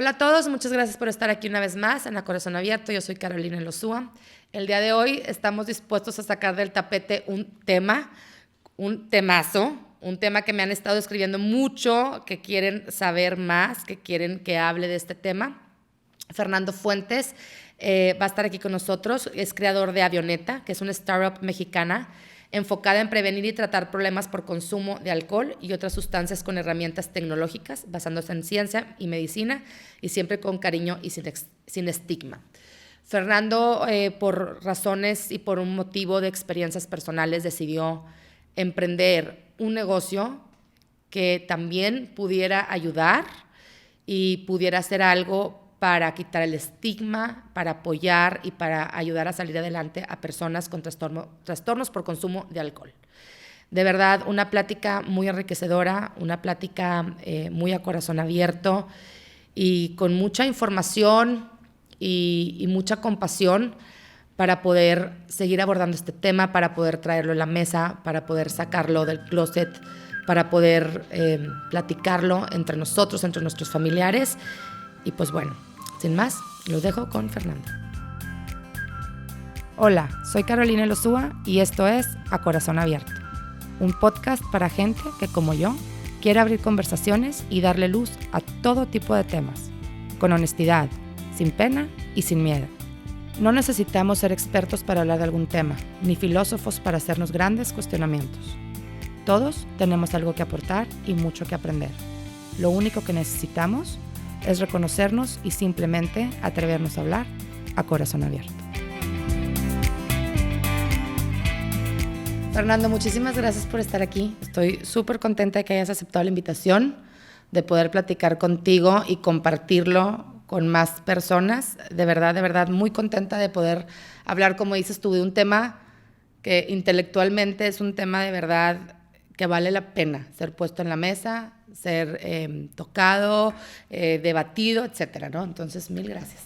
Hola a todos, muchas gracias por estar aquí una vez más en A Corazón Abierto. Yo soy Carolina Elosúa. El día de hoy estamos dispuestos a sacar del tapete un temazo, un tema que me han estado escribiendo mucho, que quieren saber más, que quieren que hable de este tema. Fernando Fuentes va a estar aquí con nosotros, es creador de Avioneta, que es una startup mexicana enfocada en prevenir y tratar problemas por consumo de alcohol y otras sustancias con herramientas tecnológicas, basándose en ciencia y medicina y siempre con cariño y sin estigma. Fernando, por razones y por un motivo de experiencias personales, decidió emprender un negocio que también pudiera ayudar y pudiera hacer algo para quitar el estigma, para apoyar y para ayudar a salir adelante a personas con trastornos por consumo de alcohol. De verdad, una plática muy enriquecedora, una plática muy a corazón abierto y con mucha información y mucha compasión para poder seguir abordando este tema, para poder traerlo a la mesa, para poder sacarlo del closet, para poder platicarlo entre nosotros, entre nuestros familiares. Y pues bueno, sin más, los dejo con Fernando. Hola, soy Carolina Elosúa y esto es A Corazón Abierto, un podcast para gente que, como yo, quiere abrir conversaciones y darle luz a todo tipo de temas, con honestidad, sin pena y sin miedo. No necesitamos ser expertos para hablar de algún tema, ni filósofos para hacernos grandes cuestionamientos. Todos tenemos algo que aportar y mucho que aprender. Lo único que necesitamos es reconocernos y simplemente atrevernos a hablar a corazón abierto. Fernando, muchísimas gracias por estar aquí. Estoy súper contenta de que hayas aceptado la invitación, de poder platicar contigo y compartirlo con más personas. De verdad, muy contenta de poder hablar, como dices tú, de un tema que intelectualmente es un tema de verdad que vale la pena ser puesto en la mesa, ser tocado, debatido, etcétera, ¿no? Entonces, mil gracias.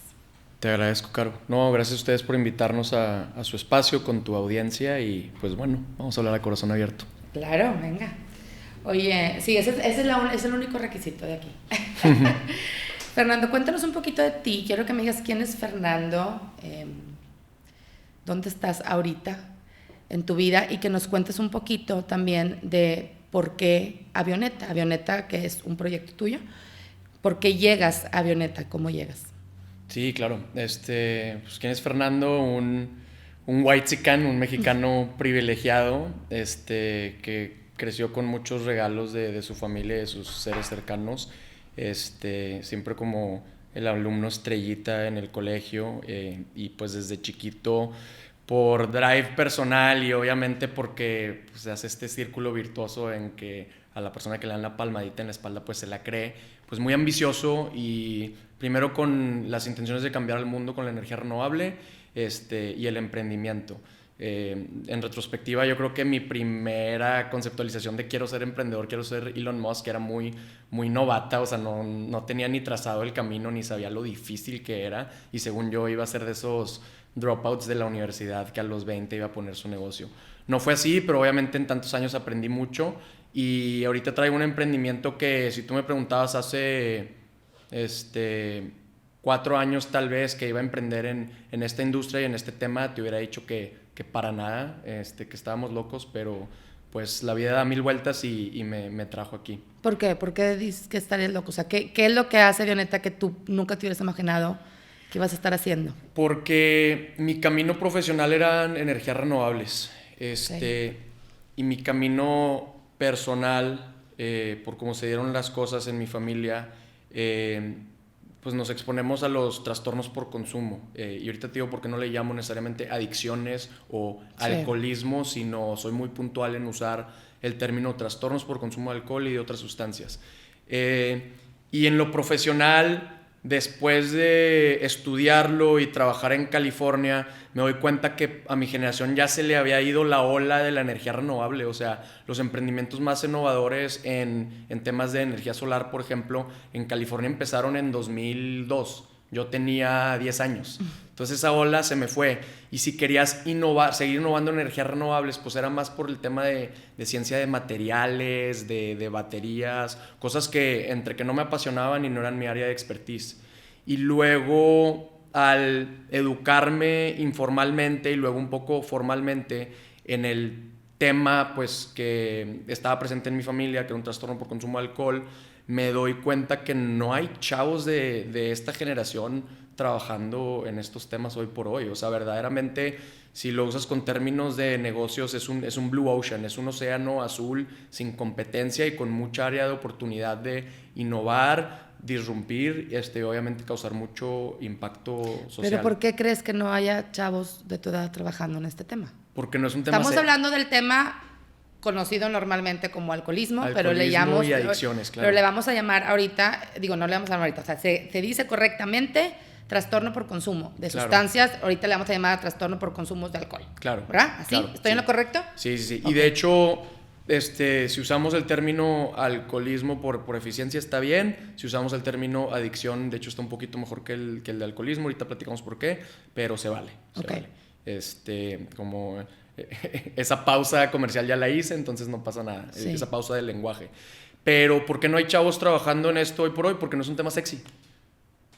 Te agradezco, Caro. No, gracias a ustedes por invitarnos a su espacio con tu audiencia y pues bueno, vamos a hablar a corazón abierto. Claro, venga. Oye, sí, ese es el único requisito de aquí. Fernando, cuéntanos un poquito de ti. Quiero que me digas quién es Fernando, dónde estás ahorita en tu vida y que nos cuentes un poquito también de por qué Avioneta. Avioneta, que es un proyecto tuyo. ¿Por qué llegas a Avioneta? ¿Cómo llegas? Sí, claro. Pues, ¿quién es Fernando? Un whitexican, un mexicano privilegiado, que creció con muchos regalos de su familia y de sus seres cercanos. Siempre como el alumno estrellita en el colegio y pues desde chiquito por drive personal y obviamente porque pues, se hace este círculo virtuoso en que a la persona que le dan la palmadita en la espalda pues se la cree, pues muy ambicioso y primero con las intenciones de cambiar el mundo con la energía renovable y el emprendimiento. En retrospectiva yo creo que mi primera conceptualización de quiero ser emprendedor, quiero ser Elon Musk era muy novata, o sea, no tenía ni trazado el camino ni sabía lo difícil que era y según yo iba a ser de esos dropouts de la universidad que a los 20 iba a poner su negocio. No fue así, pero obviamente en tantos años aprendí mucho y ahorita traigo un emprendimiento que si tú me preguntabas hace 4 años tal vez que iba a emprender en esta industria y en este tema, te hubiera dicho que para nada, que estábamos locos, pero pues la vida da 1000 vueltas y me trajo aquí. ¿Por qué? ¿Por qué dices que estarías loco? O sea, ¿qué es lo que hace Avioneta que tú nunca te hubieras imaginado que ibas a estar haciendo? Porque mi camino profesional eran energías renovables. Okay. Y mi camino personal, por cómo se dieron las cosas en mi familia, pues nos exponemos a los trastornos por consumo. Y ahorita te digo por qué no le llamo necesariamente adicciones o alcoholismo, sino soy muy puntual en usar el término trastornos por consumo de alcohol y de otras sustancias. Y en lo profesional, después de estudiarlo y trabajar en California, me doy cuenta que a mi generación ya se le había ido la ola de la energía renovable. O sea, los emprendimientos más innovadores en temas de energía solar, por ejemplo, en California empezaron en 2002, Yo tenía 10 años. Entonces esa ola se me fue. Y si querías innovar, seguir innovando en energías renovables, pues era más por el tema de ciencia de materiales, de baterías, cosas que entre que no me apasionaban y no eran mi área de expertise. Y luego, al educarme informalmente y luego un poco formalmente en el tema pues que estaba presente en mi familia, que era un trastorno por consumo de alcohol, me doy cuenta que no hay chavos de esta generación trabajando en estos temas hoy por hoy. O sea, verdaderamente, si lo usas con términos de negocios, es un blue ocean, es un océano azul sin competencia y con mucha área de oportunidad de innovar, disrumpir y obviamente causar mucho impacto social. ¿Pero por qué crees que no haya chavos de tu edad trabajando en este tema? Porque no es un tema... Estamos hablando del tema conocido normalmente como alcoholismo, pero y adicciones, claro. Pero le vamos a llamar ahorita, digo, no le vamos a llamar ahorita, o sea, se dice correctamente trastorno por consumo de sustancias, ahorita le vamos a llamar trastorno por consumos de alcohol. Claro. ¿Verdad? ¿Así? Claro, ¿Estoy en lo correcto? Sí, sí, sí. Okay. Y de hecho, si usamos el término alcoholismo por eficiencia está bien, si usamos el término adicción, de hecho está un poquito mejor que el de alcoholismo, ahorita platicamos por qué, pero se vale. Okay. Como esa pausa comercial ya la hice, entonces no pasa nada, sí. Esa pausa del lenguaje. Pero ¿por qué no hay chavos trabajando en esto hoy por hoy? Porque no es un tema sexy.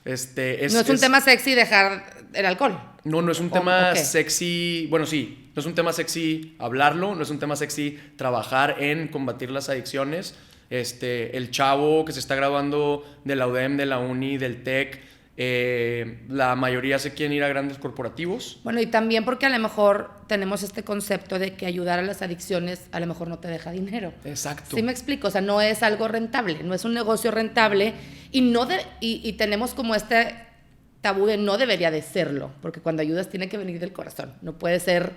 No es un tema sexy dejar el alcohol. No es un tema sexy, bueno sí, no es un tema sexy hablarlo, no es un tema sexy trabajar en combatir las adicciones. El chavo que se está graduando de la UDEM, de la Uni, del TEC, la mayoría se quieren ir a grandes corporativos. Bueno, y también porque a lo mejor tenemos este concepto de que ayudar a las adicciones a lo mejor no te deja dinero. Exacto. ¿Sí me explico? O sea, no es algo rentable, no es un negocio rentable y tenemos como este tabú de no debería de serlo, porque cuando ayudas tiene que venir del corazón, no puede ser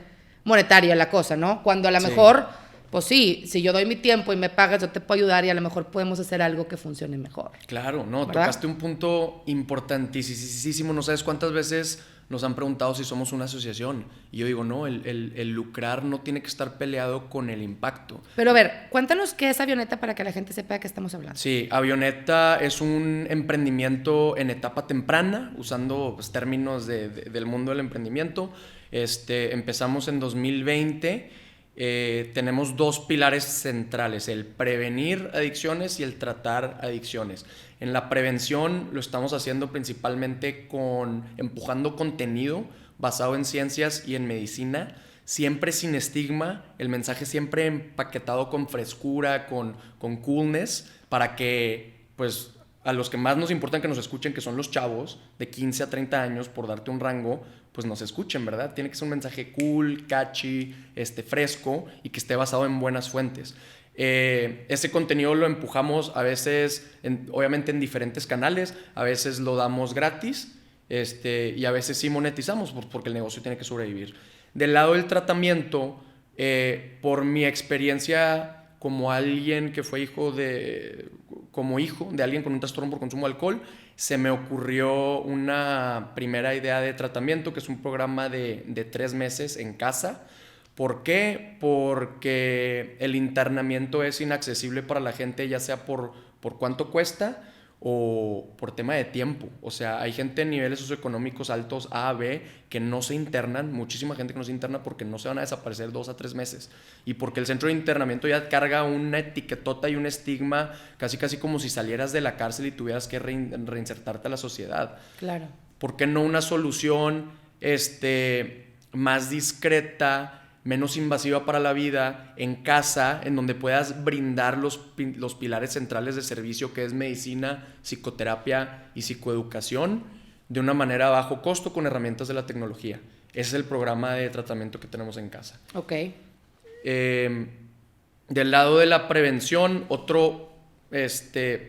monetaria la cosa, ¿no? Cuando a lo mejor, pues sí, si yo doy mi tiempo y me pagas, yo te puedo ayudar y a lo mejor podemos hacer algo que funcione mejor. Claro, no, ¿verdad? Tocaste un punto importantísimo. No sabes cuántas veces nos han preguntado si somos una asociación. Y yo digo, no, el lucrar no tiene que estar peleado con el impacto. Pero a ver, cuéntanos qué es Avioneta para que la gente sepa de qué estamos hablando. Sí, Avioneta es un emprendimiento en etapa temprana, usando pues, términos del mundo del emprendimiento. Empezamos en 2020. Tenemos dos pilares centrales, el prevenir adicciones y el tratar adicciones. En la prevención lo estamos haciendo principalmente empujando contenido basado en ciencias y en medicina, siempre sin estigma, el mensaje siempre empaquetado con frescura, con coolness, para que pues a los que más nos importan que nos escuchen, que son los chavos de 15 a 30 años, por darte un rango, pues nos escuchen, ¿verdad? Tiene que ser un mensaje cool, catchy, fresco y que esté basado en buenas fuentes. Ese contenido lo empujamos a veces, obviamente en diferentes canales, a veces lo damos gratis y a veces sí monetizamos porque el negocio tiene que sobrevivir. Del lado del tratamiento, por mi experiencia como alguien que fue hijo de alguien con un trastorno por consumo de alcohol, se me ocurrió una primera idea de tratamiento, que es un programa de 3 meses en casa. ¿Por qué? Porque el internamiento es inaccesible para la gente, ya sea por cuánto cuesta o por tema de tiempo. O sea, hay gente en niveles socioeconómicos altos A, B, que no se internan, muchísima gente que no se interna porque no se van a desaparecer 2 a 3 meses. Y porque el centro de internamiento ya carga una etiquetota y un estigma, casi como si salieras de la cárcel y tuvieras que reinsertarte a la sociedad. Claro. ¿Por qué no una solución más discreta, menos invasiva para la vida, en casa, en donde puedas brindar los pilares centrales de servicio, que es medicina, psicoterapia y psicoeducación, de una manera a bajo costo con herramientas de la tecnología? Ese es el programa de tratamiento que tenemos en casa. Ok. Del lado de la prevención, otro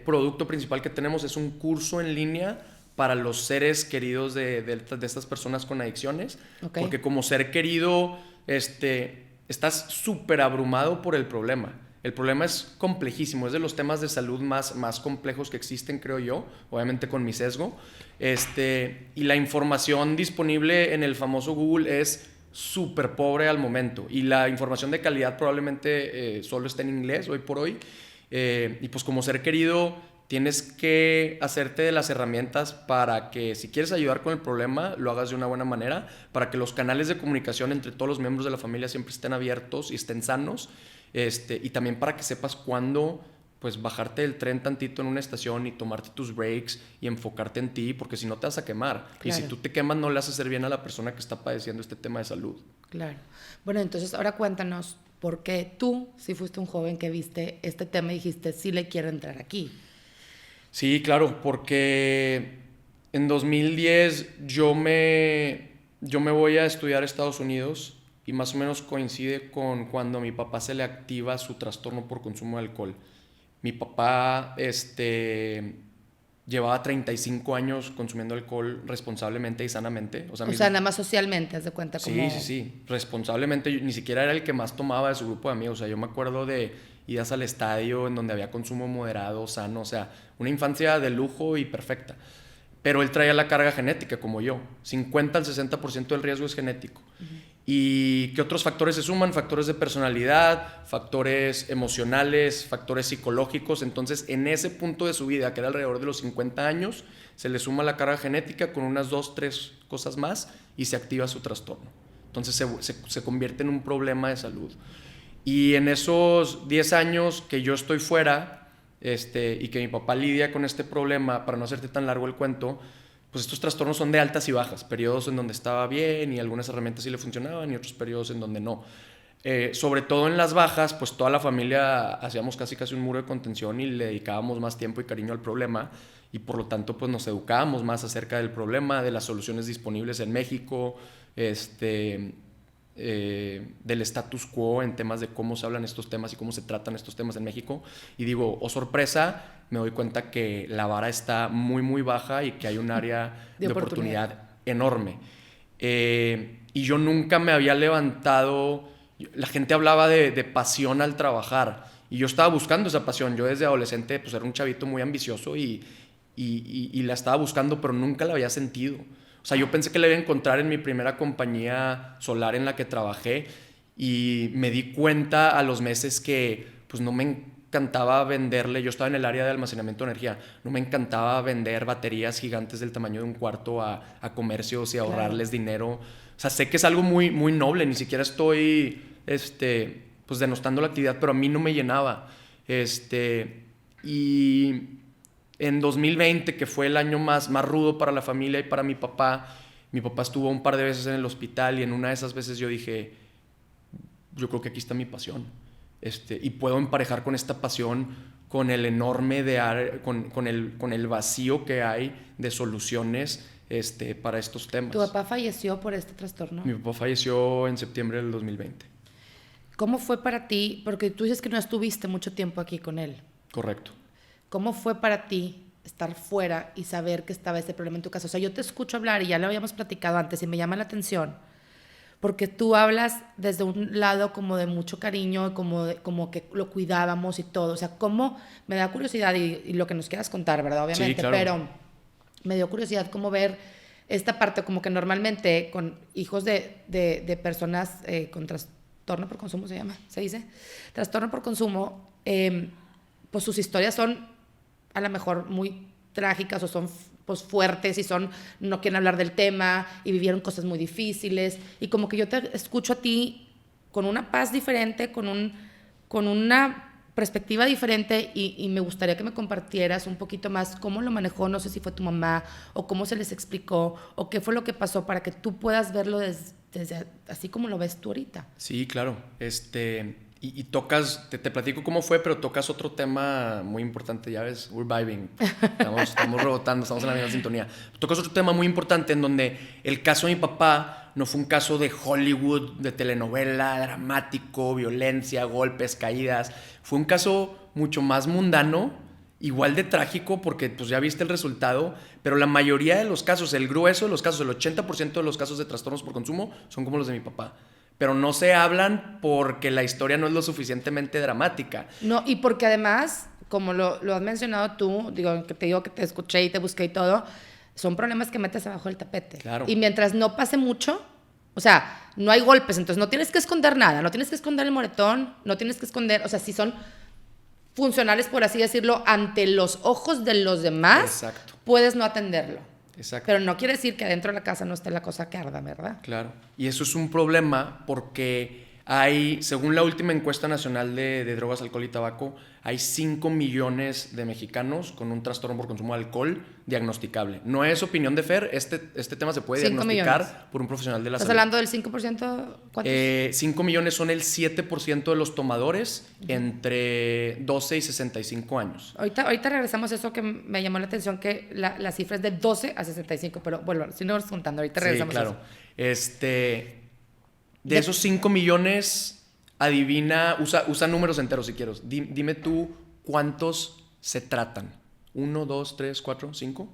producto principal que tenemos es un curso en línea para los seres queridos de estas personas con adicciones. Okay. Porque como ser querido, estás súper abrumado por el problema. El problema es complejísimo, es de los temas de salud más complejos que existen, creo yo, obviamente con mi sesgo. Y la información disponible en el famoso Google es súper pobre al momento. Y la información de calidad probablemente solo está en inglés hoy por hoy. Y pues como ser querido, tienes que hacerte de las herramientas para que si quieres ayudar con el problema, lo hagas de una buena manera, para que los canales de comunicación entre todos los miembros de la familia siempre estén abiertos y estén sanos, y también para que sepas cuándo pues bajarte del tren tantito en una estación y tomarte tus breaks y enfocarte en ti, porque si no te vas a quemar. Claro. Y si tú te quemas no le haces hacer bien a la persona que está padeciendo este tema de salud. Claro. Bueno, entonces ahora cuéntanos, ¿por qué tú, si fuiste un joven que viste este tema y dijiste, sí le quiero entrar aquí? Sí, claro, porque en 2010 yo me voy a estudiar a Estados Unidos y más o menos coincide con cuando a mi papá se le activa su trastorno por consumo de alcohol. Mi papá llevaba 35 años consumiendo alcohol responsablemente y sanamente. O sea, nada más socialmente, haz de cuenta. Como... Sí. Responsablemente, ni siquiera era el que más tomaba de su grupo de amigos. O sea, yo me acuerdo de idas al estadio en donde había consumo moderado, sano. O sea, una infancia de lujo y perfecta. Pero él traía la carga genética, como yo. 50 al 60% del riesgo es genético. Uh-huh. ¿Y qué otros factores se suman? Factores de personalidad, factores emocionales, factores psicológicos. Entonces, en ese punto de su vida, que era alrededor de los 50 años, se le suma la carga genética con unas 2, 3 cosas más y se activa su trastorno. Entonces, se convierte en un problema de salud. Y en esos 10 años que yo estoy fuera y que mi papá lidia con este problema, para no hacerte tan largo el cuento, pues estos trastornos son de altas y bajas, periodos en donde estaba bien y algunas herramientas sí le funcionaban y otros periodos en donde no. Sobre todo en las bajas, pues toda la familia hacíamos casi un muro de contención y le dedicábamos más tiempo y cariño al problema y por lo tanto pues nos educábamos más acerca del problema, de las soluciones disponibles en México, del status quo en temas de cómo se hablan estos temas y cómo se tratan estos temas en México. Y digo, oh sorpresa, me doy cuenta que la vara está muy, muy baja y que hay un área de oportunidad enorme. Y yo nunca me había levantado... La gente hablaba de pasión al trabajar y yo estaba buscando esa pasión. Yo desde adolescente pues era un chavito muy ambicioso y la estaba buscando, pero nunca la había sentido. O sea, yo pensé que la iba a encontrar en mi primera compañía solar en la que trabajé y me di cuenta a los meses que pues no me encantaba venderle. Yo estaba en el área de almacenamiento de energía. No me encantaba vender baterías gigantes del tamaño de un cuarto a comercios y ahorrarles dinero. O sea, sé que es algo muy, muy noble. Ni siquiera estoy pues denostando la actividad, pero a mí no me llenaba. Y en 2020, que fue el año más rudo para la familia y para mi papá estuvo un par de veces en el hospital y en una de esas veces yo dije, yo creo que aquí está mi pasión. Y puedo emparejar con esta pasión con el enorme con el vacío que hay de soluciones para estos temas. ¿Tu papá falleció por este trastorno? Mi papá falleció en septiembre del 2020. ¿Cómo fue para ti? Porque tú dices que no estuviste mucho tiempo aquí con él. Correcto. ¿Cómo fue para ti estar fuera y saber que estaba este problema en tu casa? O sea, yo te escucho hablar y ya lo habíamos platicado antes y me llama la atención porque tú hablas desde un lado como de mucho cariño, como que lo cuidábamos y todo. O sea, cómo me da curiosidad y lo que nos quieras contar, ¿verdad? Obviamente, sí, claro. Pero me dio curiosidad cómo ver esta parte, como que normalmente con hijos de personas con trastorno por consumo, ¿se dice? Trastorno por consumo, pues sus historias son a lo mejor muy trágicas o son pues fuertes y no quieren hablar del tema y vivieron cosas muy difíciles y como que yo te escucho a ti con una paz diferente, con una perspectiva diferente y me gustaría que me compartieras un poquito más cómo lo manejó, no sé si fue tu mamá o cómo se les explicó o qué fue lo que pasó para que tú puedas verlo desde así como lo ves tú ahorita. Sí, claro. Y tocas, te platico cómo fue, pero tocas otro tema muy importante, ya ves, we're vibing, estamos rebotando, estamos en la misma sintonía. Tocas otro tema muy importante en donde el caso de mi papá no fue un caso de Hollywood, de telenovela, dramático, violencia, golpes, caídas. Fue un caso mucho más mundano, igual de trágico, porque pues ya viste el resultado, pero la mayoría de los casos, el grueso de los casos, el 80% de los casos de trastornos por consumo son como los de mi papá. Pero no se hablan porque la historia no es lo suficientemente dramática. No, y porque además, como lo has mencionado tú, te digo que te escuché y te busqué y todo, son problemas que metes abajo del tapete. Claro. Y mientras no pase mucho, o sea, no hay golpes, entonces no tienes que esconder nada, no tienes que esconder el moretón, no tienes que esconder, o sea, si son funcionales, por así decirlo, ante los ojos de los demás, Exacto. puedes no atenderlo. Exacto. Pero no quiere decir que dentro de la casa no esté la cosa que arda, ¿verdad? Claro. Y eso es un problema porque hay, según la última encuesta nacional de drogas, alcohol y tabaco, hay 5 millones de mexicanos con un trastorno por consumo de alcohol diagnosticable. No es opinión de Fer, este tema se puede 5 diagnosticar millones. por un profesional de la ¿Estás salud. hablando del 5%? ¿Cuántos? 5 millones son el 7% de los tomadores entre 12 y 65 años. Ahorita regresamos a eso que me llamó la atención, que la cifra es de 12 a 65, pero bueno, si no vamos contando, ahorita regresamos Sí, claro. a eso. De esos 5 millones, adivina, usa números enteros si quieres. Dime tú cuántos se tratan. 1, 2, 3, 4, 5.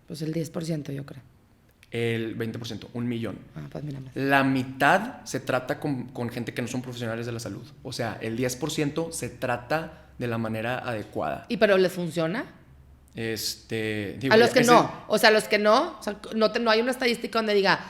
Pues el 10%, yo creo. El 20%, 1 millón. Pues mira más. La mitad se trata con gente que no son profesionales de la salud. O sea, el 10% se trata de la manera adecuada. ¿Y pero les funciona? Digo, A los que no. O sea, los que no, o sea, no hay una estadística donde diga,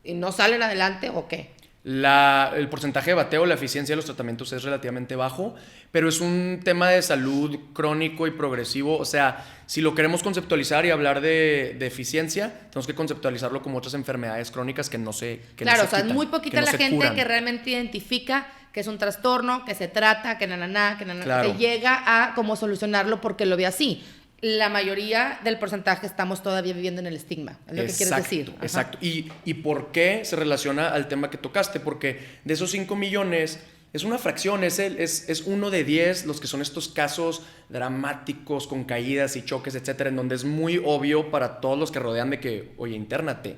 ¿y no salen adelante o qué? El porcentaje de bateo, la eficiencia de los tratamientos es relativamente bajo, pero es un tema de salud crónico y progresivo. O sea, si lo queremos conceptualizar y hablar de eficiencia, tenemos que conceptualizarlo como otras enfermedades crónicas que no se Claro, no o sea, quitan, es muy poquita no la se gente curan. que realmente identifica que es un trastorno, que se trata, que Claro. que llega a cómo solucionarlo porque lo ve así. La mayoría del porcentaje estamos todavía viviendo en el estigma, es lo que quieres decir. Ajá. Exacto. ¿Y por qué se relaciona al tema que tocaste? Porque de esos 5 millones es una fracción, es 1 de 10 los que son estos casos dramáticos con caídas y choques, etcétera, en donde es muy obvio para todos los que rodean de que, oye, intérnate.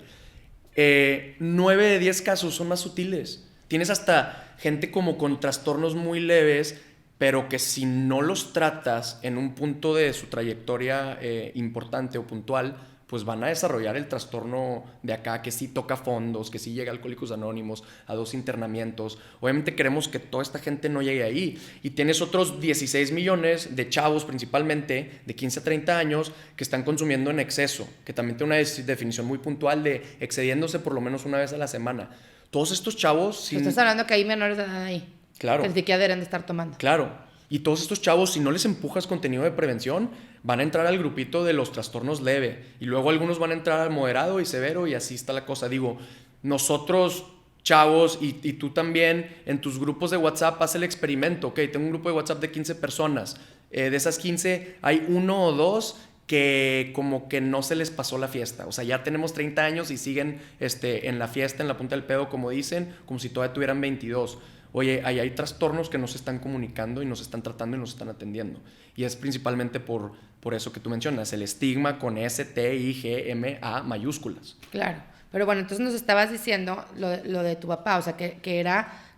9 de 10 casos son más sutiles. Tienes hasta gente como con trastornos muy leves, pero que si no los tratas en un punto de su trayectoria importante o puntual, pues van a desarrollar el trastorno de acá, que sí toca fondos, que sí llega a Alcohólicos Anónimos, a 2 internamientos. Obviamente queremos que toda esta gente no llegue ahí. Y tienes otros 16 millones de chavos, principalmente, de 15 a 30 años, que están consumiendo en exceso, que también tiene una definición muy puntual de excediéndose por lo menos una vez a la semana. Todos estos chavos... Estás hablando que hay menores de edad ahí. Claro. Que ni siquiera deberían de estar tomando. Claro. Y todos estos chavos, si no les empujas contenido de prevención, van a entrar al grupito de los trastornos leve. Y luego algunos van a entrar al moderado y severo y así está la cosa. Digo, nosotros, chavos, y tú también, en tus grupos de WhatsApp, haz el experimento. Ok, tengo un grupo de WhatsApp de 15 personas. De esas 15, hay 1 o 2 que como que no se les pasó la fiesta. O sea, ya tenemos 30 años y siguen en la fiesta, en la punta del pedo, como dicen, como si todavía tuvieran 22. Oye, ahí hay trastornos que no se están comunicando y no se están tratando y no se están atendiendo. Y es principalmente por eso que tú mencionas, el estigma con S-T-I-G-M-A mayúsculas. Claro. Pero bueno, entonces nos estabas diciendo lo de tu papá, o sea, que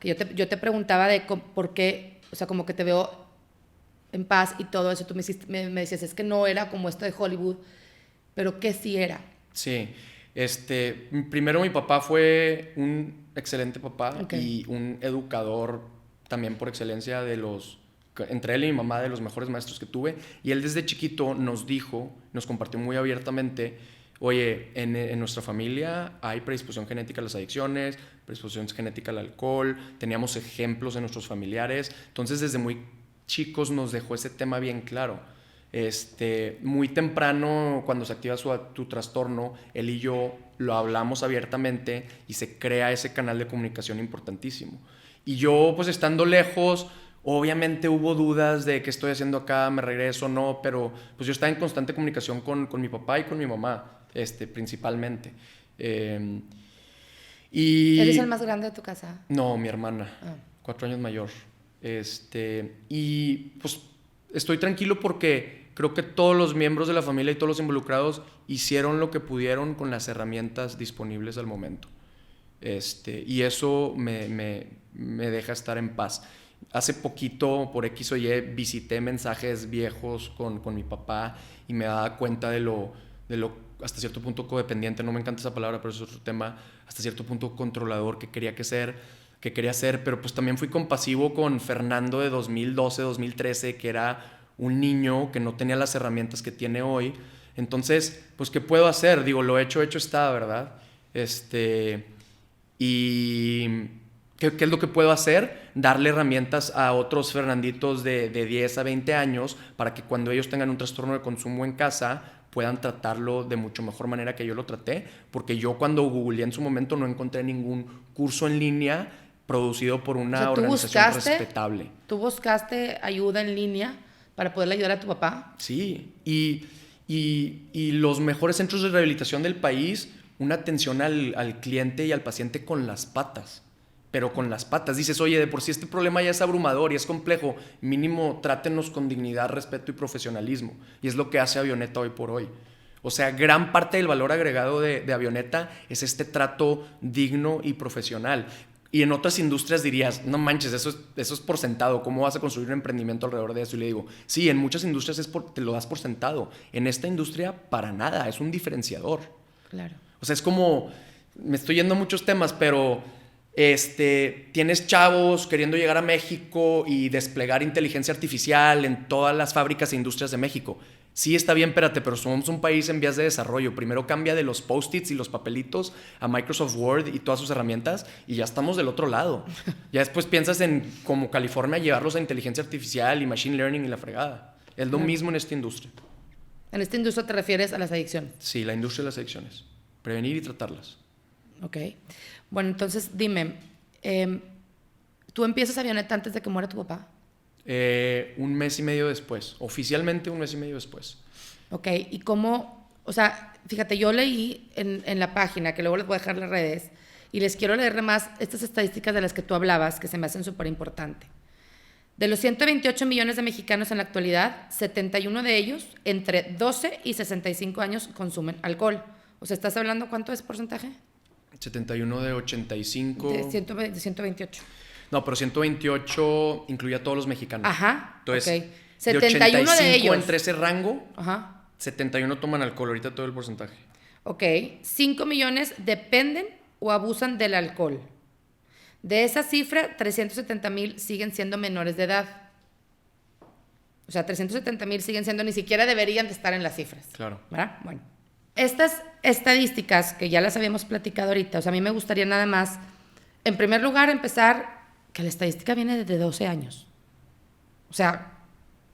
yo te preguntaba de por qué, o sea, como que te veo en paz y todo eso. Tú me decías, es que no era como esto de Hollywood, pero ¿qué sí era? Sí. Primero mi papá fue un excelente papá, okay, y un educador también por excelencia entre él y mi mamá, de los mejores maestros que tuve. Y él desde chiquito nos compartió muy abiertamente, oye, en nuestra familia hay predisposición genética a las adicciones, predisposición genética al alcohol, teníamos ejemplos en nuestros familiares. Entonces desde muy chicos nos dejó ese tema bien claro. Muy temprano, cuando se activa tu trastorno, él y yo lo hablamos abiertamente y se crea ese canal de comunicación importantísimo. Y yo, pues estando lejos, obviamente hubo dudas de qué estoy haciendo acá, me regreso o no, pero pues yo estaba en constante comunicación con mi papá y con mi mamá, principalmente. ¿Eres el más grande de tu casa? No, mi hermana, 4 años mayor. Y pues estoy tranquilo porque creo que todos los miembros de la familia y todos los involucrados hicieron lo que pudieron con las herramientas disponibles al momento. Y eso me deja estar en paz. Hace poquito, por X o Y, visité mensajes viejos con mi papá y me daba cuenta de lo hasta cierto punto codependiente, no me encanta esa palabra, pero es otro tema, hasta cierto punto controlador que quería ser, pero pues también fui compasivo con Fernando de 2012, 2013, que era un niño que no tenía las herramientas que tiene hoy. Entonces, pues, ¿qué puedo hacer? Digo, lo hecho está, ¿verdad? Y ¿Qué es lo que puedo hacer? Darle herramientas a otros Fernanditos de 10 a 20 años para que cuando ellos tengan un trastorno de consumo en casa puedan tratarlo de mucho mejor manera que yo lo traté, porque yo cuando googleé en su momento no encontré ningún curso en línea producido por una organización respetable. ¿Tú buscaste ayuda en línea para poderle ayudar a tu papá? Sí, y los mejores centros de rehabilitación del país, una atención al cliente y al paciente con las patas. Pero con las patas. Dices, oye, de por sí este problema ya es abrumador y es complejo, mínimo trátenos con dignidad, respeto y profesionalismo. Y es lo que hace Avioneta hoy por hoy. O sea, gran parte del valor agregado de Avioneta es este trato digno y profesional. Y en otras industrias dirías, no manches, eso es por sentado. ¿Cómo vas a construir un emprendimiento alrededor de eso? Y le digo, sí, en muchas industrias te lo das por sentado. En esta industria, para nada, es un diferenciador. Claro. O sea, es como, me estoy yendo a muchos temas, pero tienes chavos queriendo llegar a México y desplegar inteligencia artificial en todas las fábricas e industrias de México. Sí, está bien, espérate, pero somos un país en vías de desarrollo. Primero cambia de los post-its y los papelitos a Microsoft Word y todas sus herramientas y ya estamos del otro lado. Ya después piensas en, como California, llevarlos a inteligencia artificial y machine learning y la fregada. Es lo mismo en esta industria. ¿En esta industria te refieres a las adicciones? Sí, la industria de las adicciones. Prevenir y tratarlas. Ok. Bueno, entonces dime, ¿tú empiezas Avioneta antes de que muera tu papá? Un mes y medio después. Oficialmente un mes y medio después. Ok, ¿y cómo? O sea, fíjate, yo leí en la página, que luego les voy a dejar las redes, y les quiero leer más estas estadísticas de las que tú hablabas, que se me hacen súper importantes. De los 128 millones de mexicanos en la actualidad, 71 de ellos, entre 12 y 65 años, consumen alcohol. O sea, ¿estás hablando cuánto es porcentaje? 71 de 85. De 128. No, pero 128 incluye a todos los mexicanos. Ajá. Entonces, okay. 71 de ellos. Entre ese rango, ajá, 71 toman alcohol. Ahorita todo el porcentaje. Ok. 5 millones dependen o abusan del alcohol. De esa cifra, 370,000 siguen siendo menores de edad. O sea, 370,000 siguen siendo, ni siquiera deberían de estar en las cifras. Claro. ¿Verdad? Bueno. Estas estadísticas, que ya las habíamos platicado ahorita, o sea, a mí me gustaría nada más, en primer lugar, empezar que la estadística viene desde 12 años. O sea,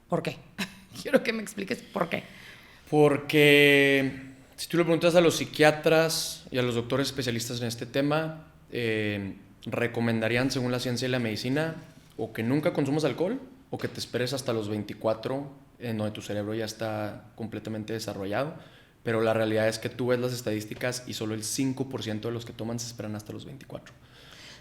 ¿por qué? Quiero que me expliques por qué. Porque si tú le preguntas a los psiquiatras y a los doctores especialistas en este tema, recomendarían, según la ciencia y la medicina, o que nunca consumas alcohol o que te esperes hasta los 24, en donde tu cerebro ya está completamente desarrollado. Pero la realidad es que tú ves las estadísticas y solo el 5% de los que toman se esperan hasta los 24.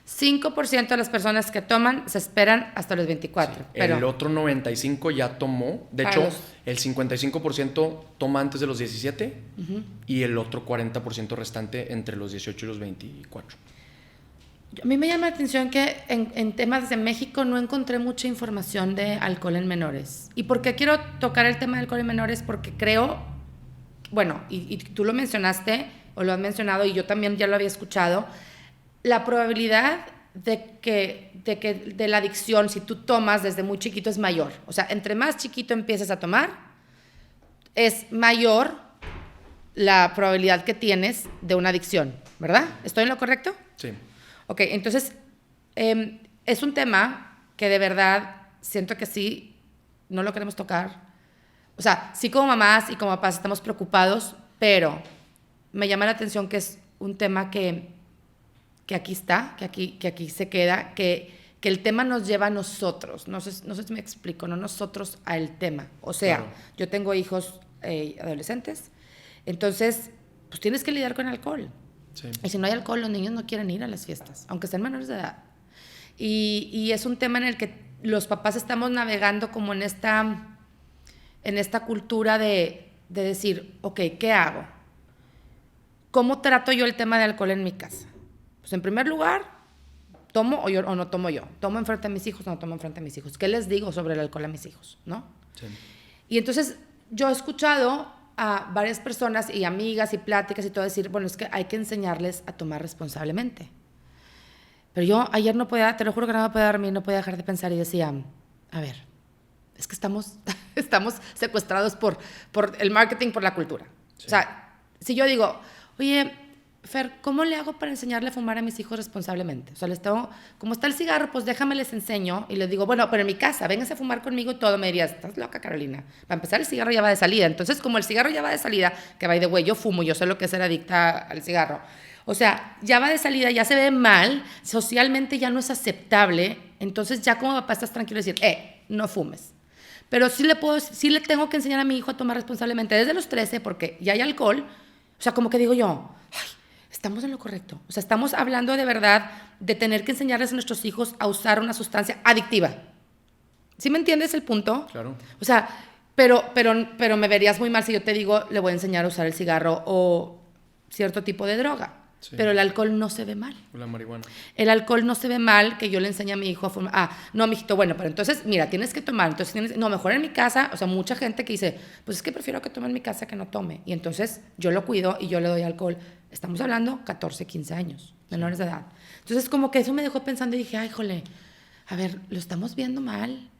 5% de las personas que toman se esperan hasta los 24. Sí, pero el otro 95% ya tomó. De hecho, el 55% toma antes de los 17 y el otro 40% restante entre los 18 y los 24. A mí me llama la atención que en temas de México no encontré mucha información de alcohol en menores. ¿Y por qué quiero tocar el tema de alcohol en menores? Porque creo, bueno, y tú lo mencionaste o lo has mencionado y yo también ya lo había escuchado, la probabilidad de la adicción, si tú tomas desde muy chiquito, es mayor. O sea, entre más chiquito empieces a tomar, es mayor la probabilidad que tienes de una adicción, ¿verdad? ¿Estoy en lo correcto? Sí. Ok, entonces, es un tema que de verdad siento que sí, no lo queremos tocar. O sea, sí como mamás y como papás estamos preocupados, pero me llama la atención que es un tema que aquí está, que aquí se queda, que el tema nos lleva a nosotros. No sé si me explico, no nosotros al tema. O sea, claro, yo tengo hijos adolescentes, entonces, pues tienes que lidiar con el alcohol. Sí. Y si no hay alcohol, los niños no quieren ir a las fiestas, aunque sean menores de edad. Y es un tema en el que los papás estamos navegando como en esta cultura de decir, ok, ¿qué hago? ¿Cómo trato yo el tema de alcohol en mi casa? Pues en primer lugar, ¿tomo o no tomo yo? ¿Tomo enfrente de mis hijos o no tomo enfrente de mis hijos? ¿Qué les digo sobre el alcohol a mis hijos? ¿No? Sí. Y entonces yo he escuchado a varias personas y amigas y pláticas y todo decir, bueno, es que hay que enseñarles a tomar responsablemente. Pero yo ayer no podía, te lo juro que no podía dormir, no podía dejar de pensar y decía, a ver, es que estamos secuestrados por el marketing, por la cultura. Sí. O sea, si yo digo, oye, Fer, ¿cómo le hago para enseñarle a fumar a mis hijos responsablemente? O sea, como está el cigarro, pues déjame les enseño. Y les digo, bueno, pero en mi casa, véngase a fumar conmigo y todo. Me dirías, estás loca, Carolina. Para empezar, el cigarro ya va de salida. Entonces, como el cigarro ya va de salida, que by the way, yo fumo, yo sé lo que es ser adicta al cigarro. O sea, ya va de salida, ya se ve mal, socialmente ya no es aceptable. Entonces, ya como papá estás tranquilo y decir, no fumes. Pero sí le tengo que enseñar a mi hijo a tomar responsablemente desde los 13, porque ya hay alcohol. O sea, como que digo yo, estamos en lo correcto. O sea, estamos hablando de verdad de tener que enseñarles a nuestros hijos a usar una sustancia adictiva. ¿Sí me entiendes el punto? Claro. O sea, pero me verías muy mal si yo te digo, le voy a enseñar a usar el cigarro o cierto tipo de droga. Sí. Pero el alcohol no se ve mal. La marihuana. El alcohol no se ve mal que yo le enseñe a mi hijo a fumar. No, mijito, bueno, pero entonces, mira, tienes que tomar. Entonces, no, mejor en mi casa. O sea, mucha gente que dice, pues es que prefiero que tome en mi casa que no tome. Y entonces yo lo cuido y yo le doy alcohol. Estamos hablando 14, 15 años, menores de edad. Entonces, como que eso me dejó pensando y dije, ay, jole, a ver, lo estamos viendo mal.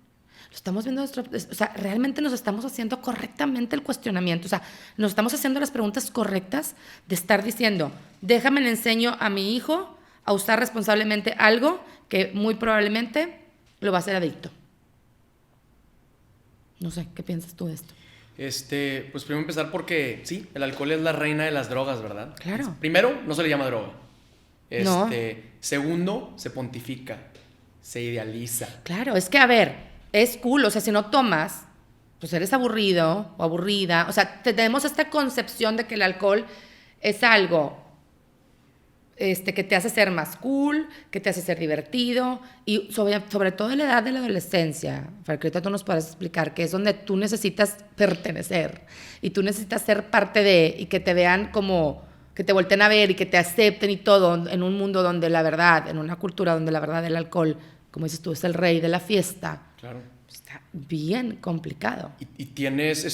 Lo estamos viendo, o sea, realmente nos estamos haciendo correctamente el cuestionamiento, o sea, nos estamos haciendo las preguntas correctas de estar diciendo, déjame le enseño a mi hijo a usar responsablemente algo que muy probablemente lo va a hacer adicto. No sé, ¿qué piensas tú de esto? Pues primero empezar porque sí, el alcohol es la reina de las drogas, ¿verdad? Claro. Primero, no se le llama droga. No. Segundo, se pontifica, se idealiza. Claro, es que a ver, es cool, o sea, si no tomas, pues eres aburrido o aburrida. O sea, tenemos esta concepción de que el alcohol es algo que te hace ser más cool, que te hace ser divertido, y sobre todo en la edad de la adolescencia, porque ahorita tú nos puedes explicar que es donde tú necesitas pertenecer, y tú necesitas ser parte de, y que te vean como, que te volteen a ver y que te acepten y todo, en un mundo donde la verdad, en una cultura donde la verdad el alcohol, como dices tú, es el rey de la fiesta. Claro. Está bien complicado. Y tienes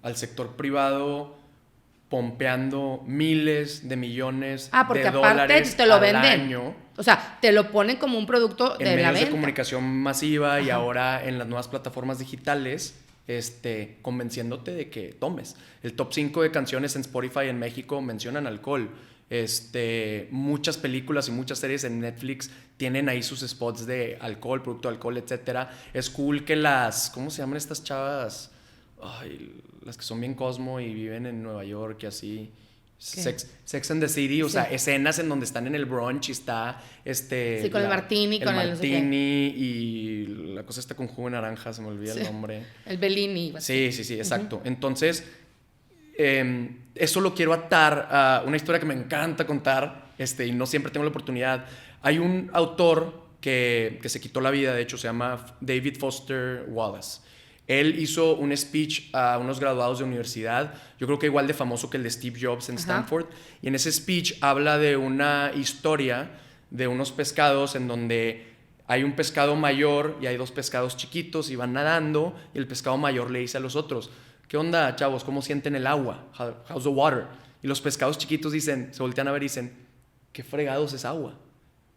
al sector privado pompeando miles de millones porque de aparte dólares te lo al venden. año. O sea, te lo ponen como un producto de la venta. En medios de comunicación masiva. Ajá. Y ahora en las nuevas plataformas digitales, convenciéndote de que tomes. El top 5 de canciones en Spotify en México mencionan alcohol. Muchas películas y muchas series en Netflix tienen ahí sus spots de alcohol, producto de alcohol, etcétera. Es cool que ¿cómo se llaman estas chavas? Ay, las que son bien Cosmo y viven en Nueva York y así. Sex and the City, o sea, escenas en donde están en el brunch y está sí, con el martini, con el martini y la cosa está con jugo de naranja, se me olvida el nombre. El Bellini. Sí, exacto. Uh-huh. Entonces, eso lo quiero atar a una historia que me encanta contar, y no siempre tengo la oportunidad. Hay un autor que se quitó la vida, de hecho, se llama David Foster Wallace. Él hizo un speech a unos graduados de universidad, yo creo que igual de famoso que el de Steve Jobs en Stanford. Y en ese speech habla de una historia de unos pescados en donde hay un pescado mayor y hay dos pescados chiquitos y van nadando, y el pescado mayor le dice a los otros, ¿qué onda, chavos? ¿Cómo sienten el agua? How's the water? Y los pescados chiquitos se voltean a ver y dicen, ¿qué fregados es agua?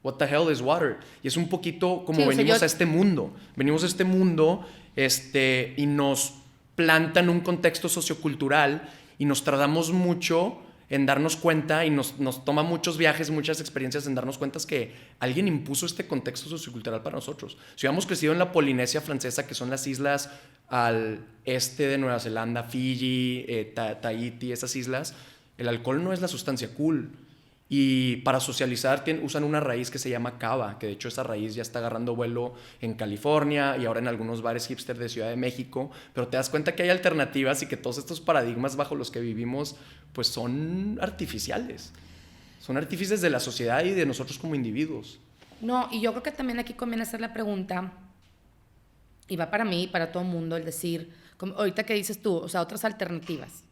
What the hell is water? Y es un poquito como venimos a este mundo. Venimos a este mundo y nos plantan un contexto sociocultural y nos tardamos mucho en darnos cuenta y nos toma muchos viajes, muchas experiencias en darnos cuenta que alguien impuso este contexto sociocultural para nosotros. Si hubiéramos crecido en la Polinesia francesa, que son las islas al este de Nueva Zelanda, Fiji, Tahití, esas islas, el alcohol no es la sustancia cool. Y para socializar usan una raíz que se llama cava, que de hecho esa raíz ya está agarrando vuelo en California y ahora en algunos bares hipster de Ciudad de México, pero te das cuenta que hay alternativas y que todos estos paradigmas bajo los que vivimos pues son artificiales. Son artífices de la sociedad y de nosotros como individuos. No, y yo creo que también aquí conviene hacer la pregunta, y va para mí y para todo el mundo, el decir, como ahorita que dices tú, o sea, otras alternativas.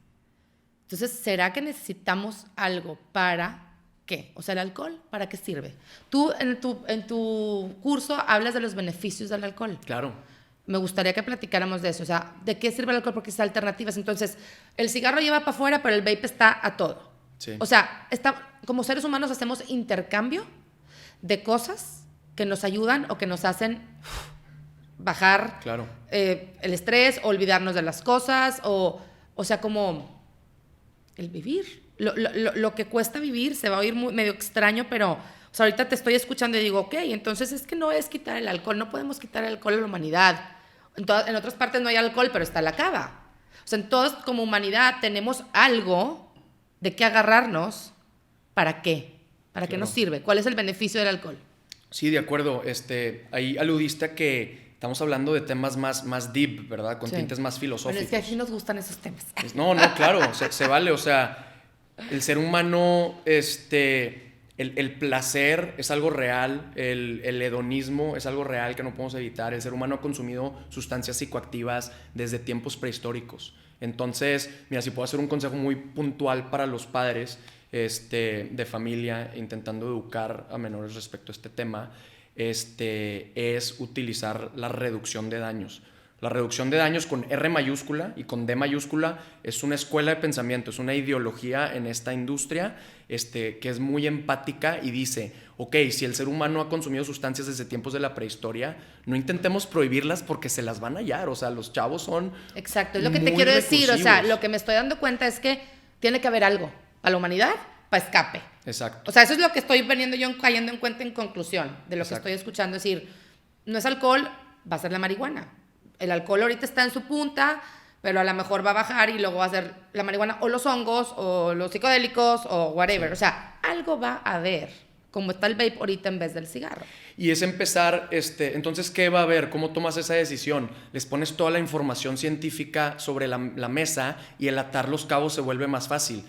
Entonces, ¿será que necesitamos algo para qué? O sea, el alcohol, ¿para qué sirve? Tú en tu curso hablas de los beneficios del alcohol. Claro. Me gustaría que platicáramos de eso. O sea, ¿de qué sirve el alcohol? Porque es alternativas. Entonces, el cigarro lleva para afuera, pero el vape está a todo. Sí. O sea, como seres humanos hacemos intercambio de cosas que nos ayudan o que nos hacen bajar el estrés, olvidarnos de las cosas, o sea, como el vivir. Lo que cuesta vivir se va a oír medio extraño, pero o sea, ahorita te estoy escuchando y digo, ok, entonces es que no es quitar el alcohol, no podemos quitar el alcohol a la humanidad. En otras partes no hay alcohol, pero está la cava. O sea, en todos como humanidad tenemos algo de qué agarrarnos. ¿Para qué? ¿Para qué nos sirve? ¿Cuál es el beneficio del alcohol? Sí, de acuerdo. Ahí aludiste a que estamos hablando de temas más deep, ¿verdad? Con tintes más filosóficos. Bueno, es que aquí nos gustan esos temas. No, claro, se vale. O sea, el ser humano, el placer es algo real, el hedonismo es algo real que no podemos evitar. El ser humano ha consumido sustancias psicoactivas desde tiempos prehistóricos. Entonces, mira, si puedo hacer un consejo muy puntual para los padres de familia, intentando educar a menores respecto a este tema, es utilizar la reducción de daños. La reducción de daños con R mayúscula y con D mayúscula es una escuela de pensamiento, es una ideología en esta industria que es muy empática y dice, ok, si el ser humano ha consumido sustancias desde tiempos de la prehistoria, no intentemos prohibirlas porque se las van a hallar. O sea, los chavos son exacto, es lo que te quiero decir. O sea, lo que me estoy dando cuenta es que tiene que haber algo a la humanidad para escape. Exacto. O sea, eso es lo que estoy cayendo en cuenta en conclusión de lo que estoy escuchando. Es decir, no es alcohol, va a ser la marihuana. El alcohol ahorita está en su punta, pero a lo mejor va a bajar y luego va a ser la marihuana o los hongos o los psicodélicos o whatever. Sí. O sea, algo va a haber, como está el vape ahorita en vez del cigarro. Y es empezar, entonces, ¿qué va a haber? ¿Cómo tomas esa decisión? Les pones toda la información científica sobre la mesa y el atar los cabos se vuelve más fácil.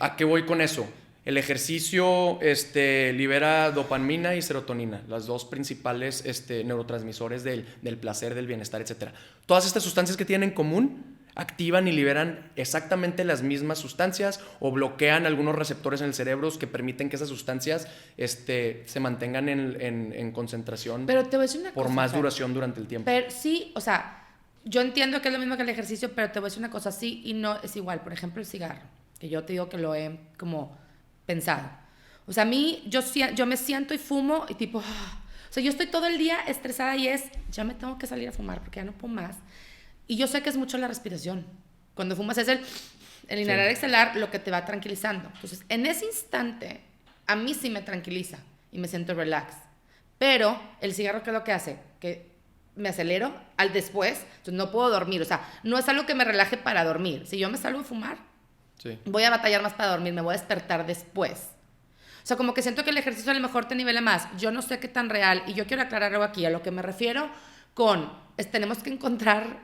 ¿A qué voy con eso? El ejercicio libera dopamina y serotonina, las dos principales neurotransmisores del placer, del bienestar, etc. Todas estas sustancias que tienen en común activan y liberan exactamente las mismas sustancias o bloquean algunos receptores en el cerebro que permiten que esas sustancias se mantengan en concentración. Pero te voy a decir una por cosa, más duración durante el tiempo. Pero sí, o sea, yo entiendo que es lo mismo que el ejercicio, pero te voy a decir una cosa, sí y no es igual. Por ejemplo, el cigarro, que yo te digo que lo he como pensado. O sea, a mí, yo me siento y fumo y tipo, o sea, yo estoy todo el día estresada y ya me tengo que salir a fumar porque ya no puedo más. Y yo sé que es mucho la respiración. Cuando fumas es el inhalar, exhalar, lo que te va tranquilizando. Entonces, en ese instante, a mí sí me tranquiliza y me siento relax. Pero el cigarro, ¿qué es lo que hace? Que me acelero al después, entonces no puedo dormir. O sea, no es algo que me relaje para dormir. Si yo me salgo a fumar, voy a batallar más para dormir, me voy a despertar después. O sea, como que siento que el ejercicio a lo mejor te nivela más. Yo no sé qué tan real, y yo quiero aclarar algo aquí, a lo que me refiero tenemos que encontrar,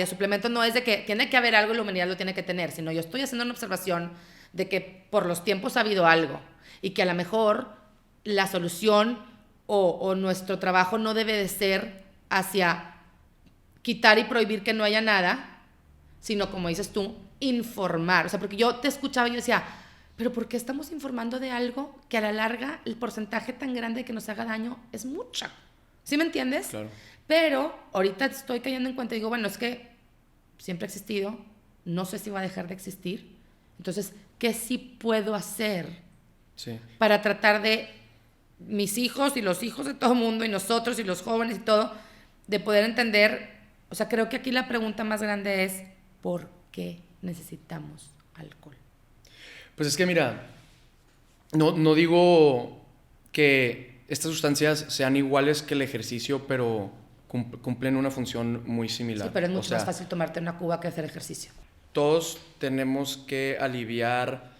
suplemento no es de que tiene que haber algo y la humanidad lo tiene que tener, sino yo estoy haciendo una observación de que por los tiempos ha habido algo, y que a lo mejor la solución o nuestro trabajo no debe de ser hacia quitar y prohibir que no haya nada, sino, como dices tú, informar. O sea, porque yo te escuchaba y yo decía, pero ¿por qué estamos informando de algo que a la larga el porcentaje tan grande de que nos haga daño es mucho? ¿Sí me entiendes? Claro. Pero ahorita estoy cayendo en cuenta y digo, bueno, es que siempre ha existido, no sé si va a dejar de existir. Entonces, ¿qué sí puedo hacer para tratar de mis hijos y los hijos de todo el mundo y nosotros y los jóvenes y todo, de poder entender? O sea, creo que aquí la pregunta más grande es, ¿por qué necesitamos alcohol? Pues es que mira, no digo que estas sustancias sean iguales que el ejercicio, pero cumplen una función muy similar. Sí, pero es mucho más fácil tomarte una cuba que hacer ejercicio. Todos tenemos que aliviar,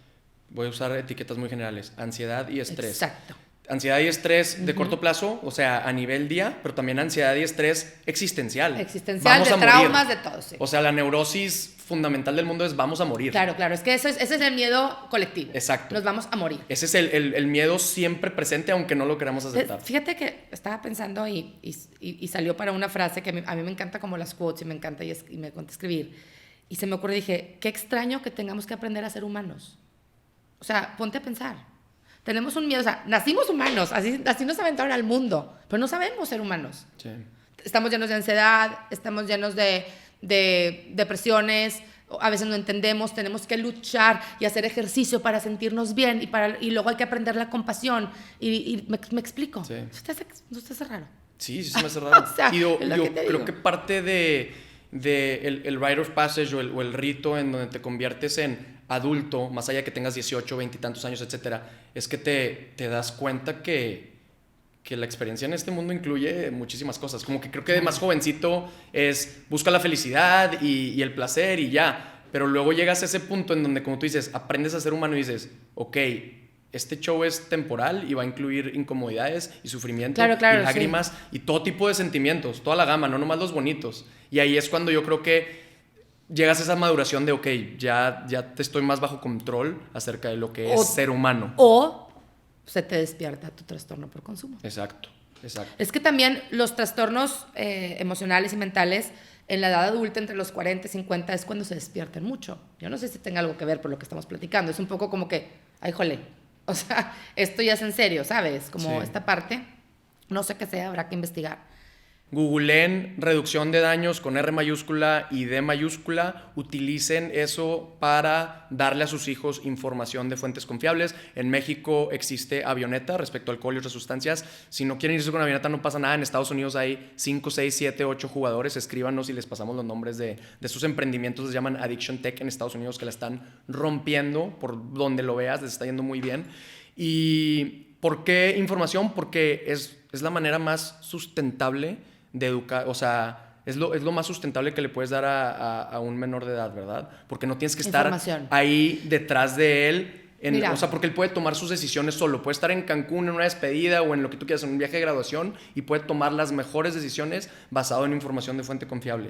voy a usar etiquetas muy generales, ansiedad y estrés. Exacto. Ansiedad y estrés de corto plazo, o sea, a nivel día, pero también ansiedad y estrés existencial. Existencial, de traumas, de todo, sí. O sea, la neurosis fundamental del mundo es vamos a morir. Claro, es que ese es el miedo colectivo. Exacto. Nos vamos a morir. Ese es el miedo siempre presente, aunque no lo queramos aceptar. Fíjate que estaba pensando y salió para una frase que a mí me encanta como las quotes y me encanta y me encanta escribir. Y se me ocurrió y dije, qué extraño que tengamos que aprender a ser humanos. O sea, ponte a pensar. Tenemos un miedo, o sea, nacimos humanos, así nos aventaron al mundo, pero no sabemos ser humanos. Sí. Estamos llenos de ansiedad, estamos llenos de depresiones, a veces no entendemos, tenemos que luchar y hacer ejercicio para sentirnos bien y luego hay que aprender la compasión. Y me explico. Sí. ¿No te hace raro? Sí, se me hace raro. O sea, y yo es lo que te creo digo. que parte de el rite of passage o el rito en donde te conviertes en adulto, más allá de que tengas 18, 20 y tantos años, etcétera, es que te das cuenta que la experiencia en este mundo incluye muchísimas cosas. Como que creo que de más jovencito busca la felicidad y el placer y ya. Pero luego llegas a ese punto en donde, como tú dices, aprendes a ser humano y dices, ok, este show es temporal y va a incluir incomodidades y sufrimiento claro, y lágrimas y todo tipo de sentimientos, toda la gama, no nomás los bonitos. Y ahí es cuando yo creo que llegas a esa maduración de, ok, ya te estoy más bajo control acerca de lo que es ser humano. O se te despierta tu trastorno por consumo. Exacto. Es que también los trastornos emocionales y mentales en la edad adulta, entre los 40 y 50, es cuando se despiertan mucho. Yo no sé si tenga algo que ver por lo que estamos platicando. Es un poco como que, ay, jole, o sea, esto ya es en serio, ¿sabes? Como esta parte, no sé qué sea, habrá que investigar. Googleen reducción de daños con R mayúscula y D mayúscula. Utilicen eso para darle a sus hijos información de fuentes confiables. En México existe Avioneta respecto a alcohol y otras sustancias. Si no quieren irse con Avioneta, no pasa nada. En Estados Unidos hay 5, 6, 7, 8 jugadores. Escríbanos y les pasamos los nombres de sus emprendimientos. Les llaman Addiction Tech en Estados Unidos, que la están rompiendo por donde lo veas. Les está yendo muy bien. ¿Y por qué información? Porque es la manera más sustentable de educar, o sea, es lo más sustentable que le puedes dar a un menor de edad, ¿verdad? Porque no tienes que estar ahí detrás de él, o sea, porque él puede tomar sus decisiones solo, puede estar en Cancún en una despedida o en lo que tú quieras, en un viaje de graduación, y puede tomar las mejores decisiones basado en información de fuente confiable.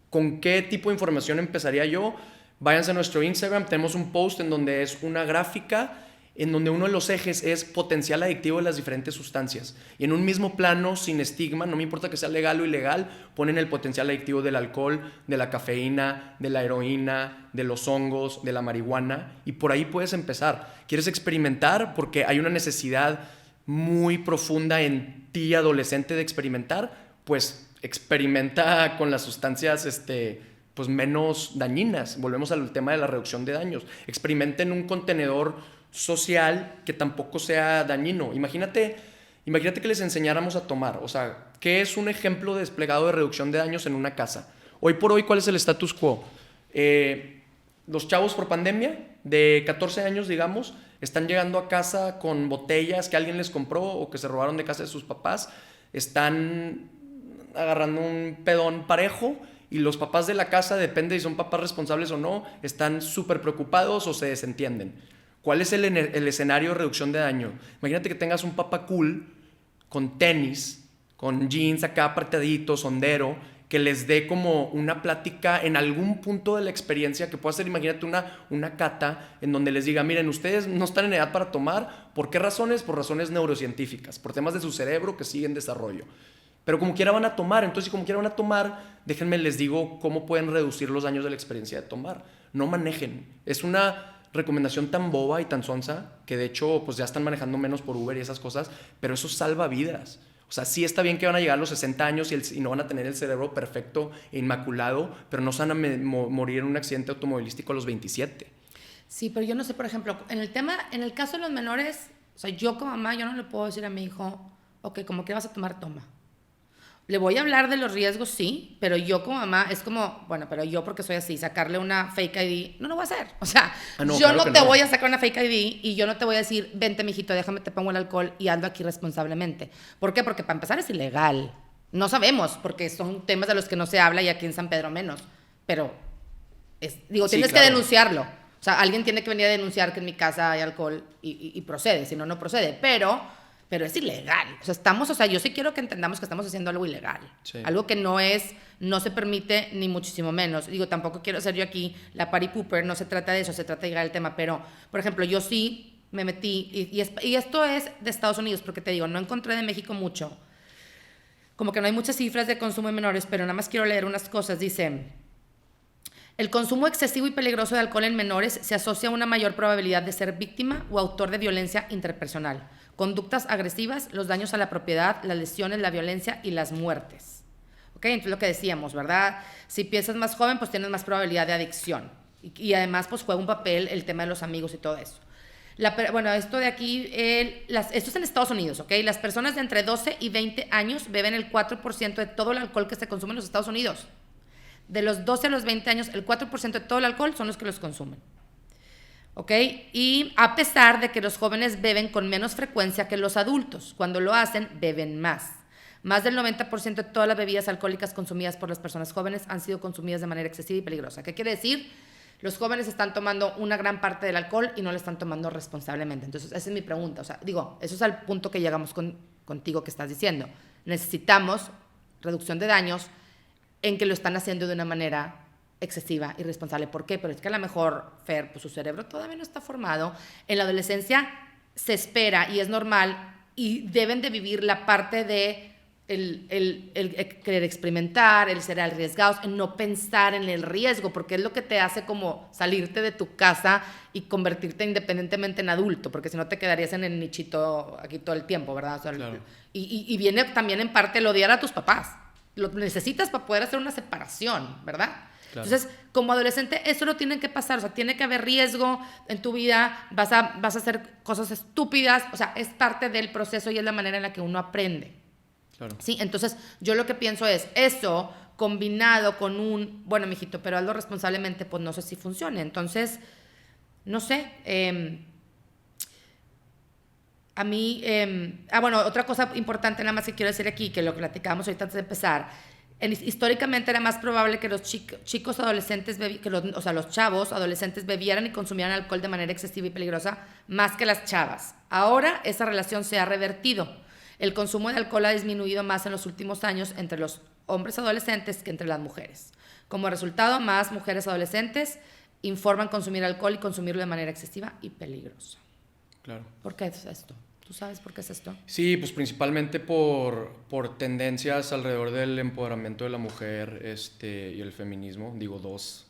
¿Con qué tipo de información empezaría yo? Váyanse a nuestro Instagram, tenemos un post en donde es una gráfica en donde uno de los ejes es potencial adictivo de las diferentes sustancias. Y en un mismo plano, sin estigma, no me importa que sea legal o ilegal, ponen el potencial adictivo del alcohol, de la cafeína, de la heroína, de los hongos, de la marihuana, y por ahí puedes empezar. ¿Quieres experimentar? Porque hay una necesidad muy profunda en ti, adolescente, de experimentar, pues experimenta con las sustancias pues menos dañinas. Volvemos al tema de la reducción de daños. Experimenta en un contenedor social que tampoco sea dañino. Imagínate que les enseñáramos a tomar. O sea, ¿qué es un ejemplo desplegado de reducción de daños en una casa? Hoy por hoy, ¿cuál es el status quo? Los chavos por pandemia, de 14 años, digamos, están llegando a casa con botellas que alguien les compró o que se robaron de casa de sus papás. Están agarrando un pedón parejo y los papás de la casa, depende si son papás responsables o no, están súper preocupados o se desentienden. ¿Cuál es el escenario de reducción de daño? Imagínate que tengas un papá cool con tenis, con jeans acá apretaditos, sondero, que les dé como una plática en algún punto de la experiencia que pueda ser, imagínate una cata en donde les diga, miren, ustedes no están en edad para tomar. ¿Por qué razones? Por razones neurocientíficas, por temas de su cerebro que siguen en desarrollo. Pero como quiera van a tomar, entonces si como quiera van a tomar, déjenme les digo cómo pueden reducir los daños de la experiencia de tomar. No manejen. Es una recomendación tan boba y tan sonsa que de hecho pues ya están manejando menos por Uber y esas cosas, pero eso salva vidas. O sea, sí está bien que van a llegar a los 60 años y no van a tener el cerebro perfecto e inmaculado, pero no se van a morir en un accidente automovilístico a los 27. Sí, pero yo no sé, por ejemplo, en el caso de los menores, o sea, yo como mamá, yo no le puedo decir a mi hijo, ok, como que vas a tomar, toma. Le voy a hablar de los riesgos, sí, pero yo como mamá es como, bueno, pero yo porque soy así, sacarle una fake ID, no lo voy a hacer. O sea, yo claro no te voy a sacar una fake ID y yo no te voy a decir, vente, mijito, déjame, te pongo el alcohol y ando aquí responsablemente. ¿Por qué? Porque para empezar es ilegal. No sabemos, porque son temas de los que no se habla y aquí en San Pedro menos. Pero, tienes que denunciarlo. O sea, alguien tiene que venir a denunciar que en mi casa hay alcohol y procede, si no, no procede. Pero es ilegal. O sea, yo sí quiero que entendamos que estamos haciendo algo ilegal. Sí. Algo que no se permite ni muchísimo menos. Tampoco quiero ser yo aquí la party pooper, no se trata de eso, se trata de llegar al tema. Pero, por ejemplo, yo sí me metí, y esto es de Estados Unidos, porque te digo, no encontré de México mucho. Como que no hay muchas cifras de consumo en menores, pero nada más quiero leer unas cosas. Dice, el consumo excesivo y peligroso de alcohol en menores se asocia a una mayor probabilidad de ser víctima o autor de violencia interpersonal, conductas agresivas, los daños a la propiedad, las lesiones, la violencia y las muertes. ¿Ok? Entonces lo que decíamos, ¿verdad? Si empiezas más joven, pues tienes más probabilidad de adicción. Y además, pues juega un papel el tema de los amigos y todo eso. Esto de aquí, esto es en Estados Unidos, ¿ok? Las personas de entre 12 y 20 años beben el 4% de todo el alcohol que se consume en los Estados Unidos. De los 12 a los 20 años, el 4% de todo el alcohol son los que los consumen. ¿Ok? Y a pesar de que los jóvenes beben con menos frecuencia que los adultos, cuando lo hacen, beben más. Más del 90% de todas las bebidas alcohólicas consumidas por las personas jóvenes han sido consumidas de manera excesiva y peligrosa. ¿Qué quiere decir? Los jóvenes están tomando una gran parte del alcohol y no lo están tomando responsablemente. Entonces, esa es mi pregunta. O sea, digo, eso es al punto que llegamos contigo que estás diciendo. Necesitamos reducción de daños en que lo están haciendo de una manera excesiva, irresponsable. ¿Por qué? Pero es que a lo mejor, Fer, pues su cerebro todavía no está formado. En la adolescencia se espera y es normal y deben de vivir la parte de el querer experimentar, el ser arriesgados, el no pensar en el riesgo, porque es lo que te hace como salirte de tu casa y convertirte independientemente en adulto, porque si no te quedarías en el nichito aquí todo el tiempo, ¿verdad? O sea, claro. y viene también en parte el odiar a tus papás. Lo necesitas para poder hacer una separación, ¿verdad? Claro. Entonces, como adolescente, eso lo tienen que pasar. O sea, tiene que haber riesgo en tu vida, vas a hacer cosas estúpidas. O sea, es parte del proceso y es la manera en la que uno aprende. Claro. Sí, entonces yo lo que pienso es eso combinado con bueno, mijito, pero hazlo responsablemente, pues no sé si funcione. Entonces, no sé. A mí, bueno, otra cosa importante nada más que quiero decir aquí, que lo platicábamos ahorita antes de empezar. Históricamente era más probable que los chicos adolescentes, los chavos adolescentes bebieran y consumieran alcohol de manera excesiva y peligrosa más que las chavas. Ahora esa relación se ha revertido. El consumo de alcohol ha disminuido más en los últimos años entre los hombres adolescentes que entre las mujeres. Como resultado, más mujeres adolescentes informan consumir alcohol y consumirlo de manera excesiva y peligrosa. Claro. ¿Por qué es esto? ¿Tú sabes por qué es esto? Sí, pues principalmente por tendencias alrededor del empoderamiento de la mujer y el feminismo. Digo, dos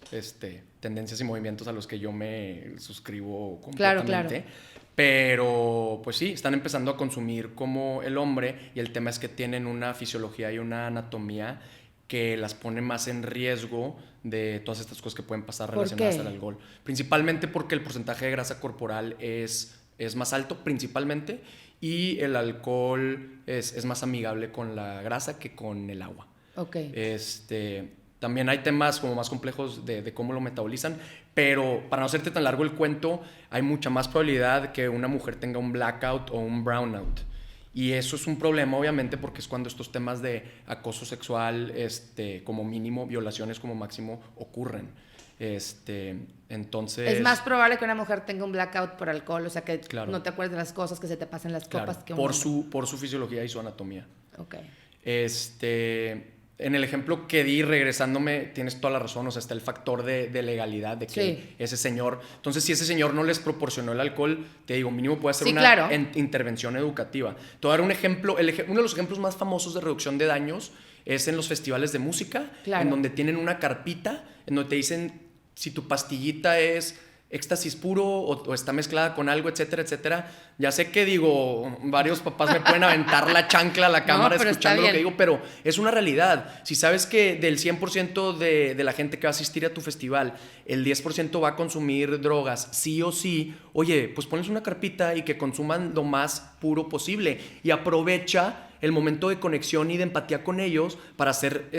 tendencias y movimientos a los que yo me suscribo completamente. Claro. Pero, pues sí, están empezando a consumir como el hombre y el tema es que tienen una fisiología y una anatomía que las pone más en riesgo de todas estas cosas que pueden pasar relacionadas al alcohol. Principalmente porque el porcentaje de grasa corporal es más alto, principalmente, y el alcohol es más amigable con la grasa que con el agua. Okay. También hay temas como más complejos de cómo lo metabolizan, pero para no hacerte tan largo el cuento, hay mucha más probabilidad que una mujer tenga un blackout o un brownout. Y eso es un problema, obviamente, porque es cuando estos temas de acoso sexual, como mínimo, violaciones como máximo, ocurren. Entonces... Es más probable que una mujer tenga un blackout por alcohol, o sea, que claro. No te acuerdes de las cosas, que se te pasen las copas. Claro, Que por su fisiología y su anatomía. Ok. En el ejemplo que di, regresándome, tienes toda la razón, o sea, está el factor de legalidad, de que sí. Ese señor... Entonces, si ese señor no les proporcionó el alcohol, te digo, mínimo puede hacer sí, una claro. intervención educativa. Te voy a dar un ejemplo, uno de los ejemplos más famosos de reducción de daños es en los festivales de música, claro. En donde tienen una carpita, en donde te dicen si tu pastillita es éxtasis puro o está mezclada con algo, etcétera, etcétera. Ya sé que digo, varios papás me pueden aventar la chancla a la cámara escuchando lo que digo, pero es una realidad. Si sabes que del 100% de la gente que va a asistir a tu festival, el 10% va a consumir drogas, sí o sí, oye, pues ponles una carpita y que consuman lo más puro posible y aprovecha el momento de conexión y de empatía con ellos para hacer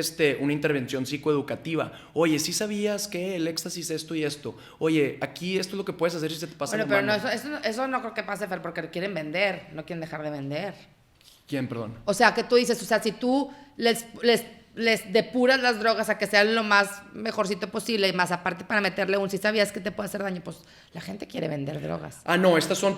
una intervención psicoeducativa. Oye, ¿sí sabías que el éxtasis es esto y esto? Oye, aquí esto es lo que puedes hacer si se te pasa la mano. Pero eso no creo que pase, Fer, porque quieren vender, no quieren dejar de vender. ¿Quién, perdón? O sea, que tú dices, o sea, si tú les depuras las drogas a que sean lo más mejorcito posible y más aparte para meterle si sabías que te puede hacer daño, pues la gente quiere vender drogas. Ah, no, estas son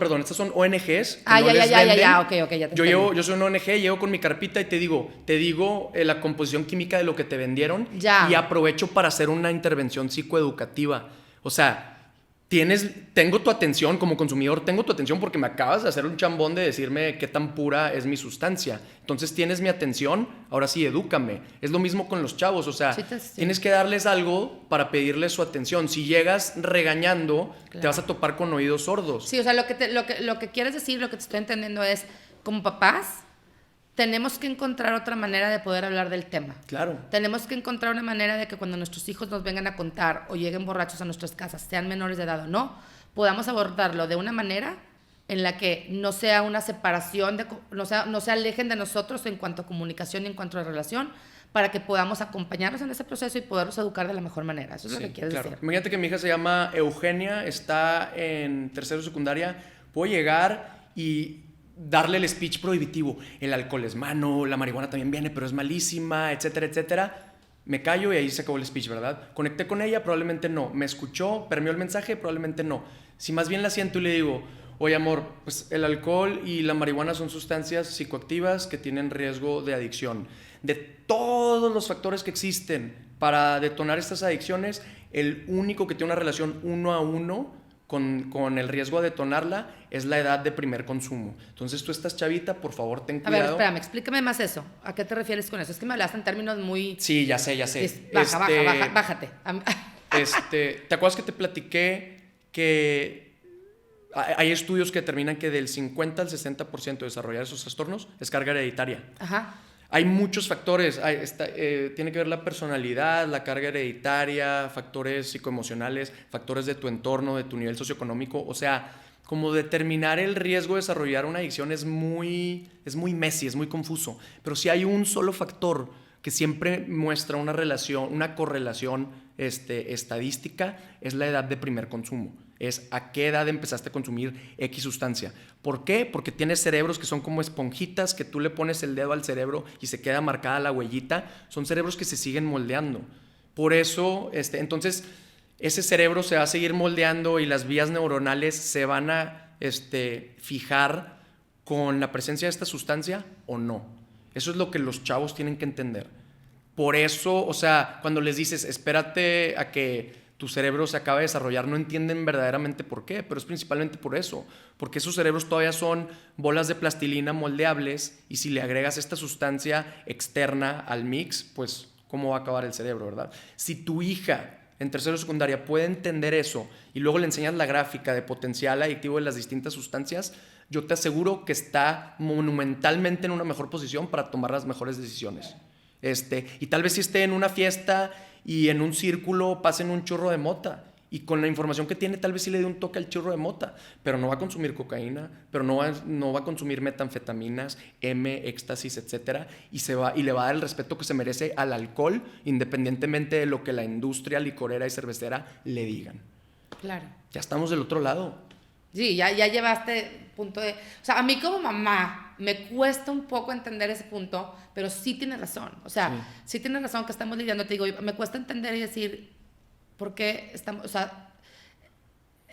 ONGs. Ya, ok, ya te yo soy una ONG, llego con mi carpita y te digo la composición química de lo que te vendieron y aprovecho para hacer una intervención psicoeducativa. O sea, tengo tu atención como consumidor, tengo tu atención porque me acabas de hacer un chambón de decirme qué tan pura es mi sustancia. Entonces tienes mi atención, ahora sí, edúcame. Es lo mismo con los chavos, o sea, tienes que darles algo para pedirles su atención. Si llegas regañando, te vas a topar con oídos sordos. Sí, o sea, lo que quieres decir, lo que te estoy entendiendo es, como papás, tenemos que encontrar otra manera de poder hablar del tema. Claro. Tenemos que encontrar una manera de que cuando nuestros hijos nos vengan a contar o lleguen borrachos a nuestras casas, sean menores de edad o no, podamos abordarlo de una manera en la que no sea una separación, no se alejen de nosotros en cuanto a comunicación y en cuanto a relación, para que podamos acompañarlos en ese proceso y poderlos educar de la mejor manera. Eso es lo que quieres decir. Imagínate que mi hija se llama Eugenia, está en tercero de secundaria, puedo llegar y darle el speech prohibitivo. El alcohol es malo, la marihuana también viene, pero es malísima, etcétera, etcétera. Me callo y ahí se acabó el speech, ¿verdad? Conecté con ella, probablemente no. Me escuchó, permeó el mensaje, probablemente no. Si más bien la siento y le digo, oye amor, pues el alcohol y la marihuana son sustancias psicoactivas que tienen riesgo de adicción. De todos los factores que existen para detonar estas adicciones, el único que tiene una relación 1 a 1 con el riesgo de detonarla es la edad de primer consumo. Entonces tú estás chavita, por favor ten cuidado. A ver, espérame, explícame más eso. ¿A qué te refieres con eso? Es que me hablaste en términos muy... Sí, ya sé. Bájate. ¿Te acuerdas que te platiqué que hay estudios que determinan que del 50 al 60% de desarrollar esos trastornos es carga hereditaria? Ajá. Hay muchos factores, tiene que ver la personalidad, la carga hereditaria, factores psicoemocionales, factores de tu entorno, de tu nivel socioeconómico. O sea, como determinar el riesgo de desarrollar una adicción es muy messy, es muy confuso. Pero si hay un solo factor que siempre muestra una relación, una correlación estadística, es la edad de primer consumo. Es a qué edad empezaste a consumir X sustancia. ¿Por qué? Porque tienes cerebros que son como esponjitas, que tú le pones el dedo al cerebro y se queda marcada la huellita. Son cerebros que se siguen moldeando. Por eso, entonces, ese cerebro se va a seguir moldeando y las vías neuronales se van a fijar con la presencia de esta sustancia o no. Eso es lo que los chavos tienen que entender. Por eso, o sea, cuando les dices, espérate a que tu cerebro se acaba de desarrollar, no entienden verdaderamente por qué, pero es principalmente por eso, porque esos cerebros todavía son bolas de plastilina moldeables y si le agregas esta sustancia externa al mix, pues ¿cómo va a acabar el cerebro, verdad? Si tu hija en tercero de secundaria puede entender eso y luego le enseñas la gráfica de potencial adictivo de las distintas sustancias, yo te aseguro que está monumentalmente en una mejor posición para tomar las mejores decisiones. Y tal vez si esté en una fiesta y en un círculo pasen un churro de mota y con la información que tiene tal vez sí le dé un toque al churro de mota, pero no va a consumir cocaína, pero no va a consumir metanfetaminas, éxtasis, etcétera, y le va a dar el respeto que se merece al alcohol independientemente de lo que la industria licorera y cervecera le digan. Claro. Ya estamos del otro lado. Sí, ya llevaste punto de... O sea, a mí como mamá me cuesta un poco entender ese punto, pero sí tienes razón. O sea, sí tienes razón que estamos lidiando. Te digo, me cuesta entender y decir, ¿por qué estamos...? O sea,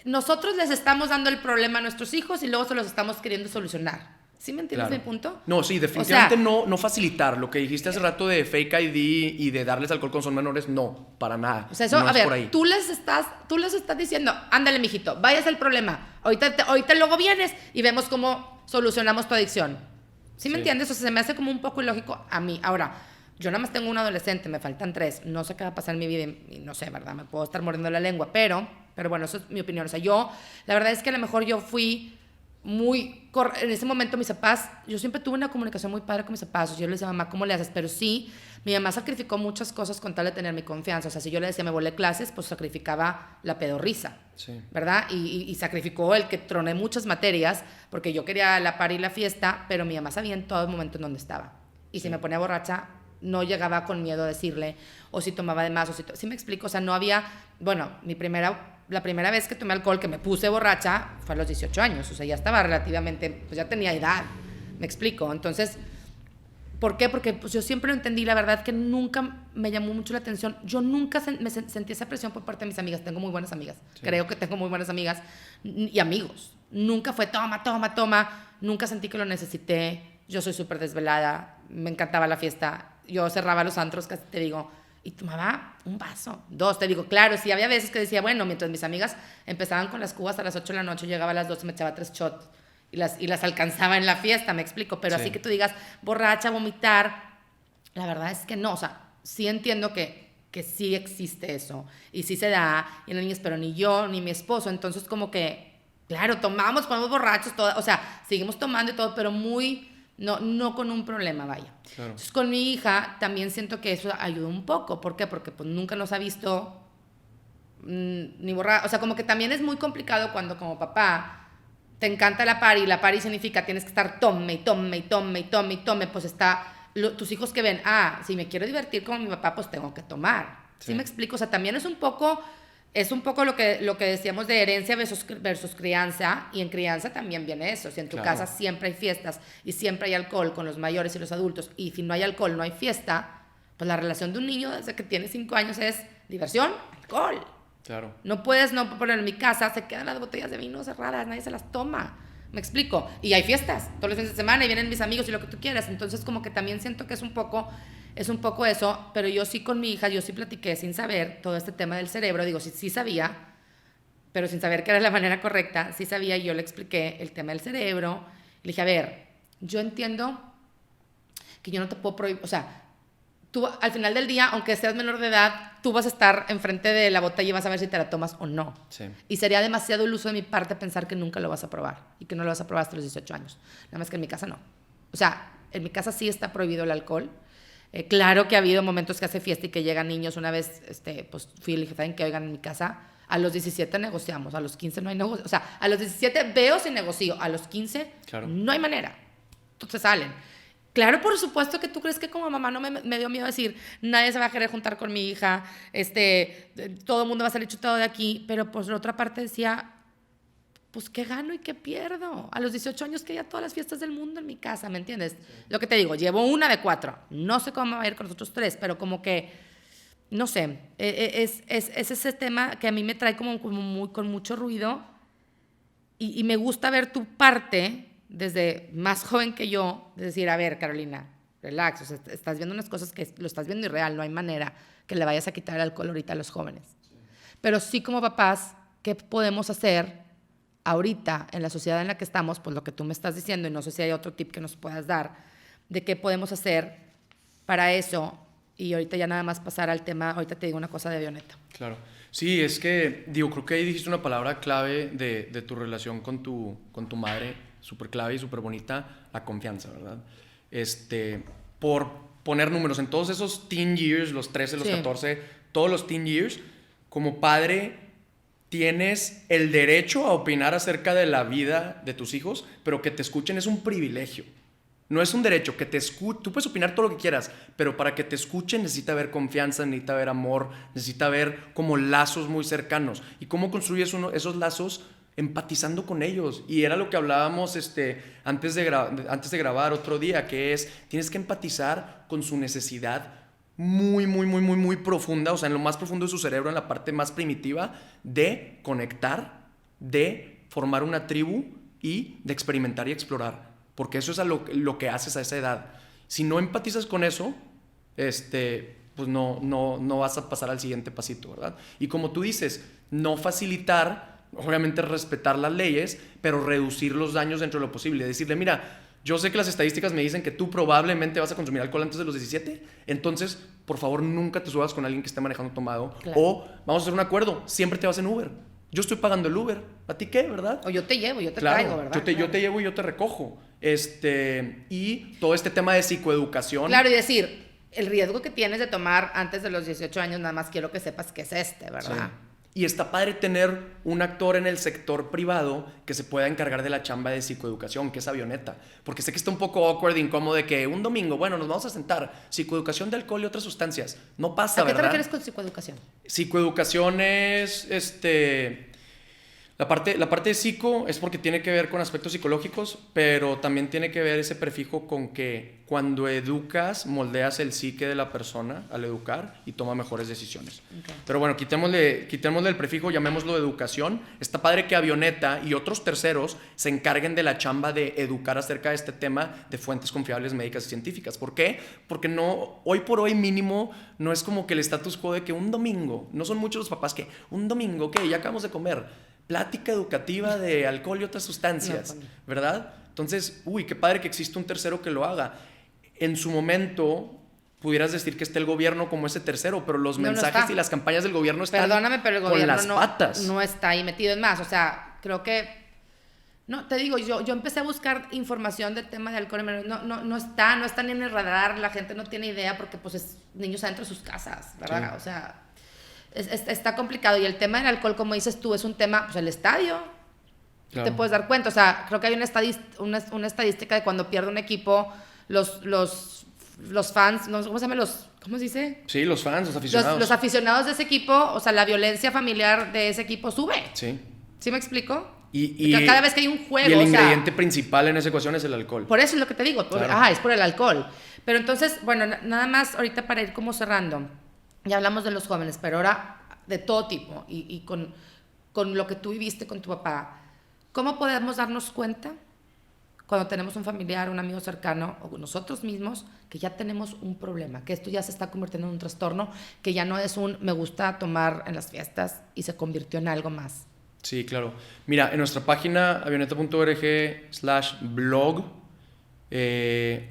nosotros les estamos dando el problema a nuestros hijos y luego se los estamos queriendo solucionar. ¿Sí me entiendes mi punto? No, sí, definitivamente no facilitar. Lo que dijiste hace rato de fake ID y de darles alcohol cuando son menores, no, para nada. O sea, eso, no a ver, por ahí. tú les estás diciendo, ándale, mijito, vayas al problema. Ahorita luego vienes y vemos cómo solucionamos tu adicción. ¿Sí me entiendes? O sea, se me hace como un poco ilógico a mí. Ahora, yo nada más tengo un adolescente, me faltan 3. No sé qué va a pasar en mi vida y no sé, ¿verdad? Me puedo estar mordiendo la lengua, pero bueno, eso es mi opinión. O sea, la verdad es que a lo mejor yo fui en ese momento mis papás, yo siempre tuve una comunicación muy padre con mis papás, o sea, yo les decía, mamá, ¿cómo le haces? Pero sí, mi mamá sacrificó muchas cosas con tal de tener mi confianza, o sea, si yo le decía, me volé clases, pues sacrificaba la pedorrisa, ¿verdad? Y sacrificó el que troné muchas materias, porque yo quería la party y la fiesta, pero mi mamá sabía en todo momento en dónde estaba, y si me ponía borracha, no llegaba con miedo a decirle, o si tomaba de más, ¿sí me explico? O sea, no había, bueno, la primera vez que tomé alcohol, que me puse borracha, fue a los 18 años. O sea, ya estaba relativamente, pues ya tenía edad. ¿Me explico? Entonces, ¿por qué? Porque pues, yo siempre lo entendí. La verdad que nunca me llamó mucho la atención. Yo nunca sentí esa presión por parte de mis amigas. Tengo muy buenas amigas. Sí. Creo que tengo muy buenas amigas y amigos. Nunca fue toma. Nunca sentí que lo necesité. Yo soy súper desvelada. Me encantaba la fiesta. Yo cerraba los antros, casi te digo, y tomaba un vaso, 2, te digo, claro, sí, había veces que decía, bueno, mientras mis amigas empezaban con las cubas a las 8 de la noche, llegaba a las 12 y me echaba 3 shots y las alcanzaba en la fiesta, me explico, pero así que tú digas, borracha, vomitar, la verdad es que no, o sea, sí entiendo que sí existe eso y sí se da, y las niñas, pero ni yo, ni mi esposo, entonces como que, claro, tomamos, ponemos borrachos, todo, o sea, seguimos tomando y todo, pero no con un problema, vaya. Claro. Entonces, con mi hija también siento que eso ayuda un poco. ¿Por qué? Porque pues nunca nos ha visto ni borrar. O sea, como que también es muy complicado cuando como papá te encanta la party. La party significa tienes que estar tome, pues está tus hijos que ven, si me quiero divertir como mi papá, pues tengo que tomar. ¿Sí me explico? O sea, también es un poco lo que decíamos de herencia versus crianza, y en crianza también viene eso. Si en tu casa siempre hay fiestas y siempre hay alcohol con los mayores y los adultos, y si no hay alcohol, no hay fiesta, pues la relación de un niño desde que tiene 5 años es diversión, alcohol. Claro. No puedes, no, por en mi casa se quedan las botellas de vino cerradas, nadie se las toma. ¿Me explico? Y hay fiestas todos los fines de semana y vienen mis amigos y lo que tú quieras. Entonces, como que también siento que es un poco eso, pero yo sí con mi hija, yo sí platiqué sin saber todo este tema del cerebro. Digo, sí sabía, pero sin saber que era la manera correcta. Sí sabía, y yo le expliqué el tema del cerebro. Le dije, a ver, yo entiendo que yo no te puedo prohibir, o sea, tú al final del día, aunque seas menor de edad, tú vas a estar enfrente de la botella y vas a ver si te la tomas o no. Sí. Y sería demasiado iluso de mi parte pensar que nunca lo vas a probar y que no lo vas a probar hasta los 18 años. Nada más que en mi casa no. O sea, en mi casa sí está prohibido el alcohol. Claro que ha habido momentos que hace fiesta y que llegan niños. Una vez, pues fui y le dije, ¿saben qué? Oigan, en mi casa a los 17 negociamos, a los 15 no hay negocio. O sea, a los 17 veo si negocio, a los 15 no hay manera. Entonces salen. Claro, por supuesto que tú crees que como mamá no me dio miedo decir, nadie se va a querer juntar con mi hija, todo el mundo va a salir chutado de aquí, pero por otra parte decía, pues ¿qué gano y qué pierdo? A los 18 años que ya todas las fiestas del mundo en mi casa, ¿me entiendes? Sí. Lo que te digo, llevo una de 4, no sé cómo va a ir con los otros 3, pero como que, no sé, es ese tema que a mí me trae como con mucho ruido, y me gusta ver tu parte desde más joven que yo, de decir, a ver, Carolina, relax, o sea, estás viendo unas cosas que lo estás viendo irreal, no hay manera que le vayas a quitar el alcohol ahorita a los jóvenes. Sí. Pero sí, como papás, ¿qué podemos hacer ahorita en la sociedad en la que estamos? Pues lo que tú me estás diciendo, y no sé si hay otro tip que nos puedas dar, de qué podemos hacer para eso. Y ahorita ya nada más pasar al tema, ahorita te digo una cosa de Avioneta. Claro. Sí, es que, creo que ahí dijiste una palabra clave de tu relación con tu madre, súper clave y súper bonita, la confianza, ¿verdad? Por poner números, en todos esos teen years, los 13, los 14, todos los teen years, como padre tienes el derecho a opinar acerca de la vida de tus hijos, pero que te escuchen es un privilegio. No es un derecho, que te escuchen. Tú puedes opinar todo lo que quieras, pero para que te escuchen necesita haber confianza, necesita haber amor, necesita haber como lazos muy cercanos. ¿Y cómo construyes esos lazos? Empatizando con ellos. Y era lo que hablábamos antes de grabar otro día, que es, tienes que empatizar con su necesidad muy, muy, muy, muy, muy profunda, o sea, en lo más profundo de su cerebro, en la parte más primitiva, de conectar, de formar una tribu y de experimentar y explorar. Porque eso es lo que haces a esa edad. Si no empatizas con eso, pues no vas a pasar al siguiente pasito, ¿verdad? Y como tú dices, no facilitar, obviamente respetar las leyes, pero reducir los daños dentro de lo posible. Decirle, mira, yo sé que las estadísticas me dicen que tú probablemente vas a consumir alcohol antes de los 17, entonces, por favor, nunca te subas con alguien que esté manejando tomado. Claro. O vamos a hacer un acuerdo, siempre te vas en Uber. Yo estoy pagando el Uber. ¿A ti qué, verdad? O yo te llevo, yo te claro, traigo, ¿verdad? Yo te llevo y yo te recojo. Y todo este tema de psicoeducación. Claro, y decir, el riesgo que tienes de tomar antes de los 18 años, nada más quiero que sepas que es ¿verdad? Sí. Y está padre tener un actor en el sector privado que se pueda encargar de la chamba de psicoeducación, que es Avioneta. Porque sé que está un poco awkward, incómodo, de que un domingo, bueno, nos vamos a sentar, psicoeducación de alcohol y otras sustancias. No pasa, ¿verdad? ¿A qué te refieres con psicoeducación? Psicoeducación es, La parte de psico es porque tiene que ver con aspectos psicológicos, pero también tiene que ver ese prefijo con que cuando educas, moldeas el psique de la persona al educar y toma mejores decisiones. Okay. Pero bueno, quitémosle el prefijo, llamémoslo educación. Está padre que Avioneta y otros terceros se encarguen de la chamba de educar acerca de este tema de fuentes confiables médicas y científicas. ¿Por qué? Porque no, hoy por hoy mínimo, no es como que el status quo de que un domingo, no son muchos los papás que un domingo, ¿qué? Ya acabamos de comer. Plática educativa de alcohol y otras sustancias, ¿verdad? Entonces, qué padre que existe un tercero que lo haga. En su momento, pudieras decir que esté el gobierno como ese tercero, pero los mensajes y las campañas del gobierno están pero el gobierno con las patas. No está ahí metido. Es más, o sea, creo que... No, te digo, yo empecé a buscar información del tema de alcohol. No está ni en el radar, la gente no tiene idea porque pues es niños adentro de sus casas, ¿verdad? Sí. O sea... Está complicado, y el tema del alcohol, como dices tú, es un tema, pues el estadio, claro. Te puedes dar cuenta, o sea, creo que hay una estadística de cuando pierde un equipo, los los fans, no, ¿cómo se llama? ¿Cómo se dice? Sí, los fans, los aficionados. Los aficionados de ese equipo, o sea, la violencia familiar de ese equipo sube. Sí. ¿Sí me explico? Y cada vez que hay un juego, y el o sea, ingrediente principal en esa ecuación es el alcohol. por eso es lo que te digo, Claro. es por el alcohol. Pero entonces, bueno, nada más ahorita para ir como cerrando, ya hablamos de los jóvenes, pero ahora de todo tipo y con lo que tú viviste con tu papá, ¿cómo podemos darnos cuenta cuando tenemos un familiar, un amigo cercano o nosotros mismos que ya tenemos un problema, que esto ya se está convirtiendo en un trastorno, que ya no es un me gusta tomar en las fiestas y se convirtió en algo más? Sí, claro. Mira, en nuestra página avioneta.org/blog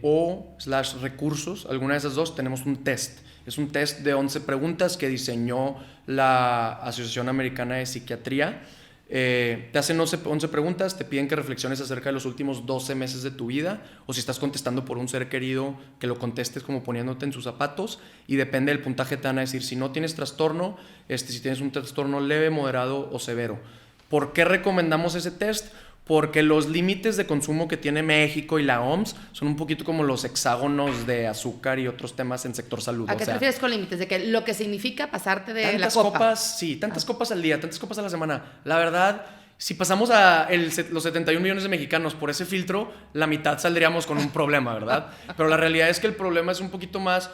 o /recursos, alguna de esas dos, tenemos un test. Es un test de 11 preguntas que diseñó la Asociación Americana de Psiquiatría. Te hacen 11 preguntas, te piden que reflexiones acerca de los últimos 12 meses de tu vida, o si estás contestando por un ser querido, que lo contestes como poniéndote en sus zapatos, y depende del puntaje te van a decir si no tienes trastorno, si tienes un trastorno leve, moderado o severo. ¿Por qué recomendamos ese test? Porque los límites de consumo que tiene México y la OMS son un poquito como los hexágonos de azúcar y otros temas en sector salud. ¿A qué te refieres con límites? De que lo que significa pasarte de la copa. Tantas copas al día, tantas copas a la semana. La verdad, si pasamos los 71 millones de mexicanos por ese filtro, la mitad saldríamos con un problema, ¿verdad? Pero la realidad es que el problema es un poquito más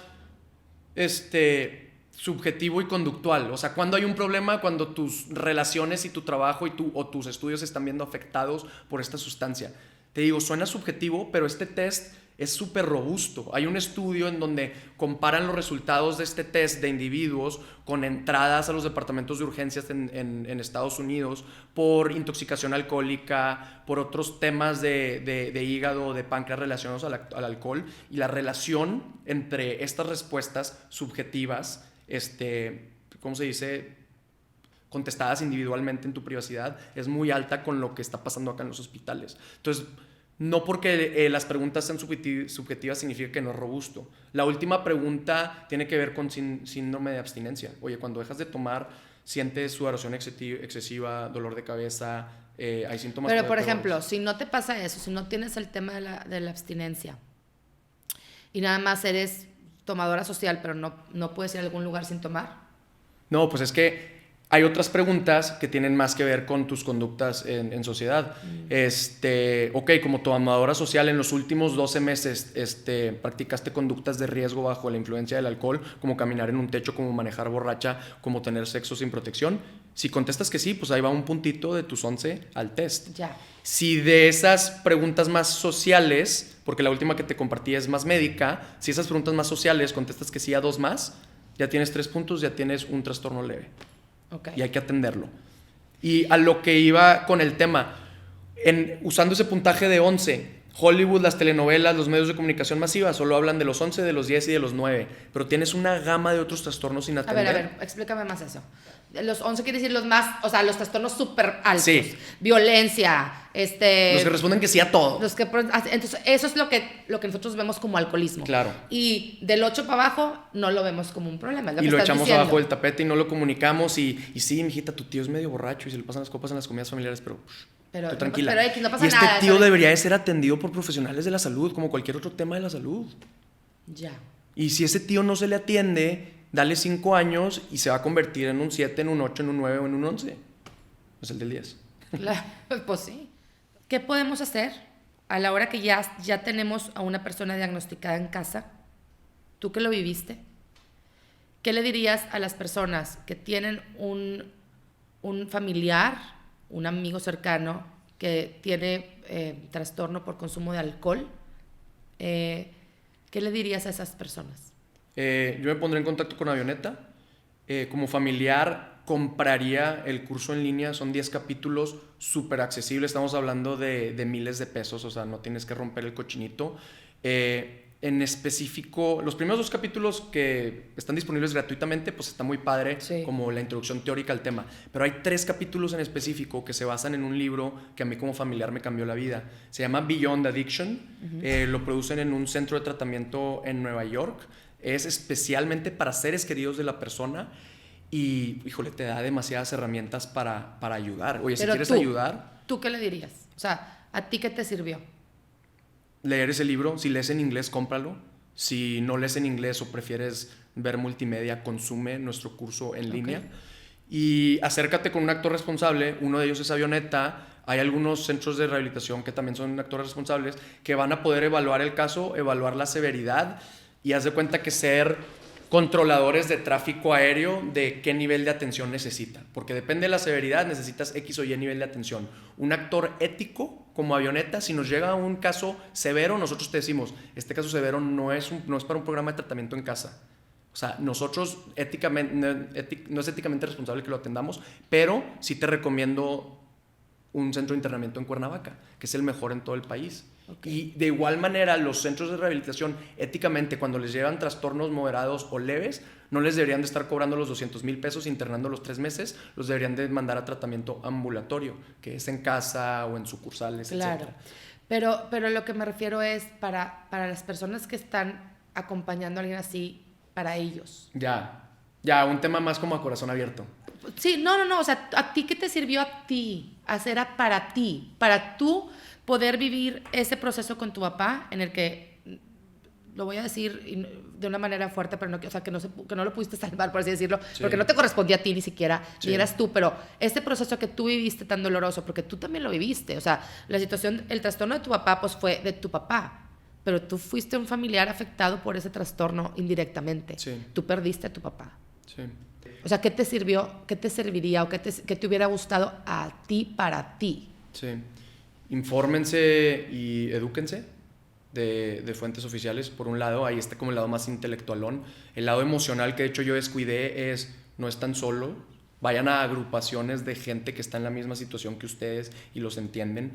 subjetivo y conductual. O sea, cuando hay un problema, cuando tus relaciones y tu trabajo o tus estudios se están viendo afectados por esta sustancia. Te digo, suena subjetivo, pero este test es súper robusto. Hay un estudio en donde comparan los resultados de este test de individuos con entradas a los departamentos de urgencias en Estados Unidos por intoxicación alcohólica, por otros temas de hígado, de páncreas relacionados al alcohol, y la relación entre estas respuestas subjetivas, ¿cómo se dice?, contestadas individualmente en tu privacidad, es muy alta con lo que está pasando acá en los hospitales. Entonces, no porque las preguntas sean subjetivas significa que no es robusto. La última pregunta tiene que ver con síndrome de abstinencia. Oye, cuando dejas de tomar, sientes sudoración excesiva, dolor de cabeza, hay síntomas. Pero, por ejemplo, si no te pasa eso, si no tienes el tema de la abstinencia y nada más eres tomadora social, pero no puedes ir a algún lugar sin tomar. No, pues es que hay otras preguntas que tienen más que ver con tus conductas en sociedad. Ok, como tomadora social, en los últimos 12 meses practicaste conductas de riesgo bajo la influencia del alcohol, como caminar en un techo, como manejar borracha, como tener sexo sin protección. Si contestas que sí, pues ahí va un puntito de tus 11 al test. Ya. Si de esas preguntas más sociales, porque la última que te compartí es más médica, si esas preguntas más sociales contestas que sí a 2 más, ya tienes 3 puntos, ya tienes un trastorno leve. Okay. Y hay que atenderlo. Y a lo que iba con el tema, usando ese puntaje de 11, Hollywood, las telenovelas, los medios de comunicación masiva solo hablan de los 11, de los 10 y de los 9, pero tienes una gama de otros trastornos sin atender. A ver, explícame más eso. Los 11 quiere decir los más, o sea, los trastornos súper altos. Sí. Violencia, Los que responden que sí a todo. Entonces, eso es lo que nosotros vemos como alcoholismo. Claro. Y del 8 para abajo no lo vemos como un problema. Y lo echamos abajo del tapete y no lo comunicamos. Y sí, mijita, tu tío es medio borracho y se le pasan las copas en las comidas familiares, pero tranquila. Pero no pasa y nada. Tío debería de ser atendido por profesionales de la salud, como cualquier otro tema de la salud. Ya. Y si ese tío no se le atiende, dale 5 años y se va a convertir en un 7, en un 8, en un 9 o en un 11. Es el del 10. Pues sí. ¿Qué podemos hacer a la hora que ya tenemos a una persona diagnosticada en casa? Tú que lo viviste, ¿qué le dirías a las personas que tienen un familiar, un amigo cercano que tiene trastorno por consumo de alcohol? ¿Qué le dirías a esas personas? Yo me pondré en contacto con Avioneta. Como familiar, compraría el curso en línea. Son 10 capítulos, súper accesibles. Estamos hablando de miles de pesos, o sea, no tienes que romper el cochinito. En específico, los primeros 2 capítulos que están disponibles gratuitamente, pues está muy padre, sí, como la introducción teórica al tema. Pero hay 3 capítulos en específico que se basan en un libro que a mí como familiar me cambió la vida. Se llama Beyond Addiction. Lo producen en un centro de tratamiento en Nueva York. Es especialmente para seres queridos de la persona y, híjole, te da demasiadas herramientas para ayudar. Oye, pero si quieres ayudar... ¿Tú qué le dirías? O sea, ¿a ti qué te sirvió? Leer ese libro. Si lees en inglés, cómpralo. Si no lees en inglés o prefieres ver multimedia, consume nuestro curso en línea. Y acércate con un actor responsable. Uno de ellos es Avioneta. Hay algunos centros de rehabilitación que también son actores responsables que van a poder evaluar el caso, evaluar la severidad y haz de cuenta que ser controladores de tráfico aéreo de qué nivel de atención necesitan. Porque depende de la severidad, necesitas X o Y nivel de atención. Un actor ético como Avioneta, si nos llega un caso severo, nosotros te decimos, este caso severo no es para un programa de tratamiento en casa. O sea, nosotros no es éticamente responsable que lo atendamos, pero sí te recomiendo un centro de internamiento en Cuernavaca, que es el mejor en todo el país. Y de igual manera, los centros de rehabilitación, éticamente, cuando les llegan trastornos moderados o leves, no les deberían de estar cobrando los 200,000 pesos internando los 3 meses, los deberían de mandar a tratamiento ambulatorio, que es en casa o en sucursales, claro. etc. Pero lo que me refiero es para las personas que están acompañando a alguien así, para ellos. Ya, un tema más como a corazón abierto. Sí, no, o sea, ¿a ti qué te sirvió a ti? Hacer para ti, para tú poder vivir ese proceso con tu papá en el que, lo voy a decir de una manera fuerte, pero no, o sea, que no lo pudiste salvar, por así decirlo, sí, porque no te correspondía a ti ni siquiera, sí, ni eras tú, pero este proceso que tú viviste tan doloroso, porque tú también lo viviste, o sea, la situación, el trastorno de tu papá, pues fue de tu papá, pero tú fuiste un familiar afectado por ese trastorno indirectamente. Sí. Tú perdiste a tu papá. Sí. O sea, ¿qué te sirvió, qué te serviría o qué te hubiera gustado a ti para ti? Sí. Infórmense y edúquense de fuentes oficiales. Por un lado, ahí está como el lado más intelectualón. El lado emocional que de hecho yo descuidé no están solo. Vayan a agrupaciones de gente que está en la misma situación que ustedes y los entienden.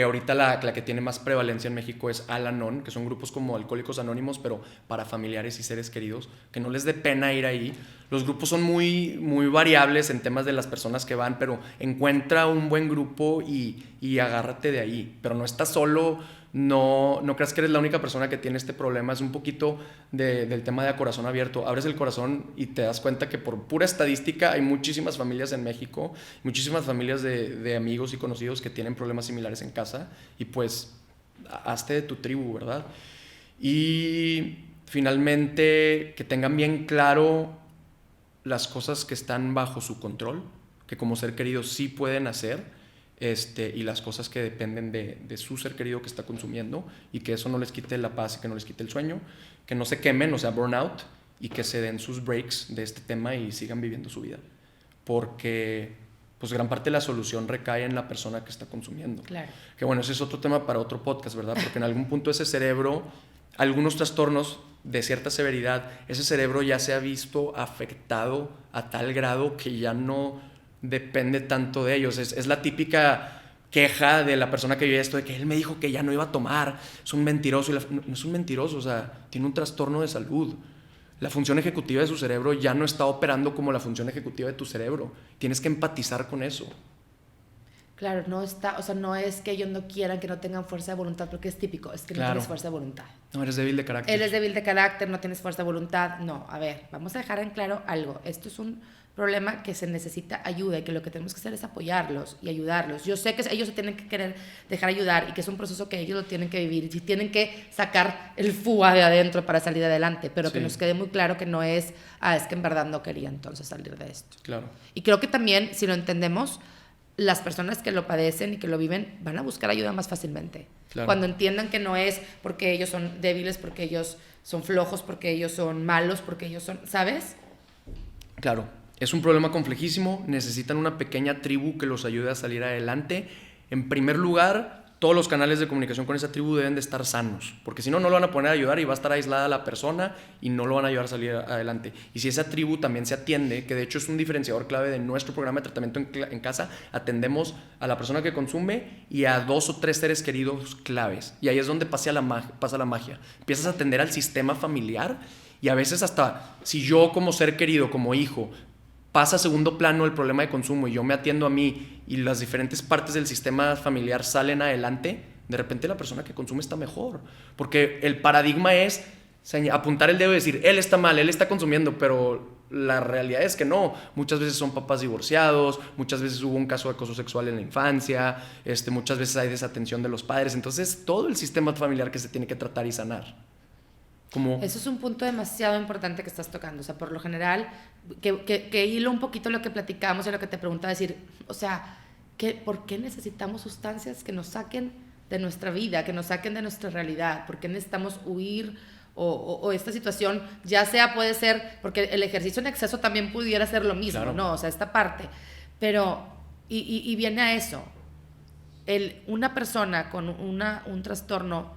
Ahorita la que tiene más prevalencia en México es Al-Anon, que son grupos como Alcohólicos Anónimos, pero para familiares y seres queridos, que no les dé pena ir ahí. Los grupos son muy, muy variables en temas de las personas que van, pero encuentra un buen grupo y agárrate de ahí. Pero no estás solo, no creas que eres la única persona que tiene este problema. Es un poquito del tema de a corazón abierto. Abres el corazón y te das cuenta que por pura estadística hay muchísimas familias en México, muchísimas familias de amigos y conocidos que tienen problemas similares en casa, y pues hazte de tu tribu, ¿verdad? Y finalmente que tengan bien claro las cosas que están bajo su control, que como ser querido sí pueden hacer, y las cosas que dependen de su ser querido que está consumiendo, y que eso no les quite la paz y que no les quite el sueño, que no se quemen, o sea, burnout, y que se den sus breaks de este tema y sigan viviendo su vida. Porque pues gran parte de la solución recae en la persona que está consumiendo. Claro. Que bueno, ese es otro tema para otro podcast, ¿verdad? Porque en algún punto ese cerebro, algunos trastornos de cierta severidad, ese cerebro ya se ha visto afectado a tal grado que ya no depende tanto de ellos. Es la típica queja de la persona que vive esto, de que él me dijo que ya no iba a tomar, es un mentiroso. No es un mentiroso, o sea, tiene un trastorno de salud. La función ejecutiva de su cerebro ya no está operando como la función ejecutiva de tu cerebro. Tienes que empatizar con eso. Claro, no es que ellos no quieran, que no tengan fuerza de voluntad, porque es típico, es que no tienes fuerza de voluntad. No, eres débil de carácter. Eres débil de carácter, no tienes fuerza de voluntad. No, a ver, vamos a dejar en claro algo. Esto es un problema que se necesita ayuda y que lo que tenemos que hacer es apoyarlos y ayudarlos. Yo sé que ellos se tienen que querer dejar ayudar y que es un proceso que ellos lo tienen que vivir y tienen que sacar el fuga de adentro para salir adelante, pero que nos quede muy claro que no es, es que en verdad no quería entonces salir de esto. Claro. Y creo que también, si lo entendemos, las personas que lo padecen y que lo viven van a buscar ayuda más fácilmente. Claro. Cuando entiendan que no es porque ellos son débiles, porque ellos son flojos, porque ellos son malos, porque ellos son, ¿sabes? Claro, es un problema complejísimo, necesitan una pequeña tribu que los ayude a salir adelante. En primer lugar, todos los canales de comunicación con esa tribu deben de estar sanos, porque si no, no lo van a poner a ayudar y va a estar aislada la persona y no lo van a ayudar a salir adelante. Y si esa tribu también se atiende, que de hecho es un diferenciador clave de nuestro programa de tratamiento en casa, atendemos a la persona que consume y a 2 o 3 seres queridos claves. Y ahí es donde pasa la magia. Empiezas a atender al sistema familiar y a veces hasta si yo como ser querido, como hijo, pasa a segundo plano el problema de consumo y yo me atiendo a mí y las diferentes partes del sistema familiar salen adelante, de repente la persona que consume está mejor. Porque el paradigma es apuntar el dedo y decir, él está mal, él está consumiendo, pero la realidad es que no. Muchas veces son papás divorciados, muchas veces hubo un caso de acoso sexual en la infancia, muchas veces hay desatención de los padres. Entonces, todo el sistema familiar que se tiene que tratar y sanar. como... Eso es un punto demasiado importante que estás tocando. O sea, por lo general, que hilo un poquito lo que platicábamos y lo que te preguntaba, decir, o sea, ¿por qué necesitamos sustancias que nos saquen de nuestra vida, que nos saquen de nuestra realidad? ¿Por qué necesitamos huir? O esta situación, ya sea puede ser, porque el ejercicio en exceso también pudiera ser lo mismo, claro. ¿no? O sea, esta parte. Pero, y viene a eso. Una persona con un trastorno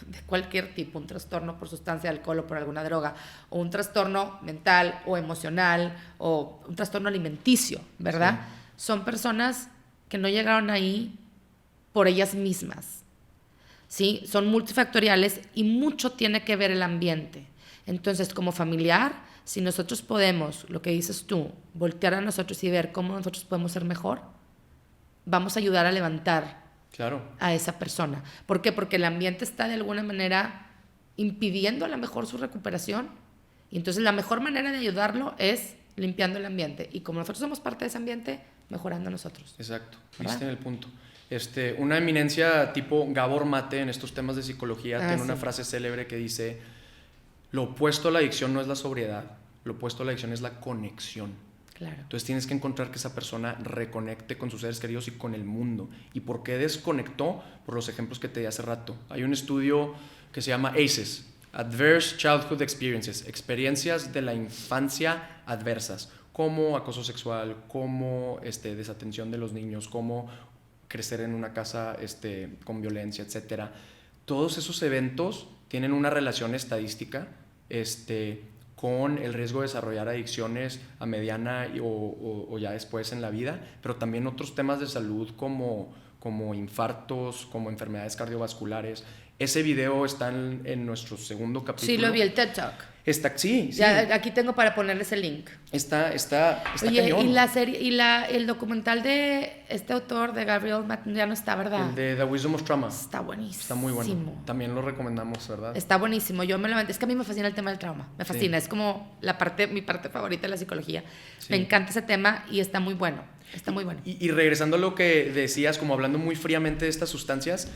de cualquier tipo, un trastorno por sustancia de alcohol o por alguna droga, o un trastorno mental o emocional, o un trastorno alimenticio, ¿verdad? Sí. Son personas que no llegaron ahí por ellas mismas, ¿sí? Son multifactoriales y mucho tiene que ver el ambiente. Entonces, como familiar, si nosotros podemos, lo que dices tú, voltear a nosotros y ver cómo nosotros podemos ser mejor, vamos a ayudar a levantar a esa persona. ¿Por qué? Porque el ambiente está de alguna manera impidiendo a lo mejor su recuperación, y entonces la mejor manera de ayudarlo es limpiando el ambiente, y como nosotros somos parte de ese ambiente, mejorando nosotros. Exacto, viste en el punto. Una eminencia tipo Gabor Mate en estos temas de psicología tiene una frase célebre que dice: lo opuesto a la adicción no es la sobriedad, lo opuesto a la adicción es la conexión. Claro. Entonces tienes que encontrar que esa persona reconecte con sus seres queridos y con el mundo. ¿Y por qué desconectó? Por los ejemplos que te di hace rato. Hay un estudio que se llama ACEs, Adverse Childhood Experiences, experiencias de la infancia adversas, como acoso sexual, como desatención de los niños, como crecer en una casa con violencia, etc. Todos esos eventos tienen una relación estadística con el riesgo de desarrollar adicciones a mediana o ya después en la vida, pero también otros temas de salud como infartos, como enfermedades cardiovasculares. Ese video está en nuestro segundo capítulo. Sí, lo vi, el TED Talk. Sí. Ya, aquí tengo para ponerles el link. Está Oye, cañón. Y la serie, el documental de este autor, de Gabriel Matten, ya no está, ¿verdad? El de The Wisdom of Trauma. Está buenísimo. Está muy bueno. También lo recomendamos, ¿verdad? Está buenísimo. Yo me lo es que a mí me fascina el tema del trauma. Me fascina. Sí. Es como mi parte favorita de la psicología. Sí. Me encanta ese tema y está muy bueno. Está muy bueno. Y regresando a lo que decías, como hablando muy fríamente de estas sustancias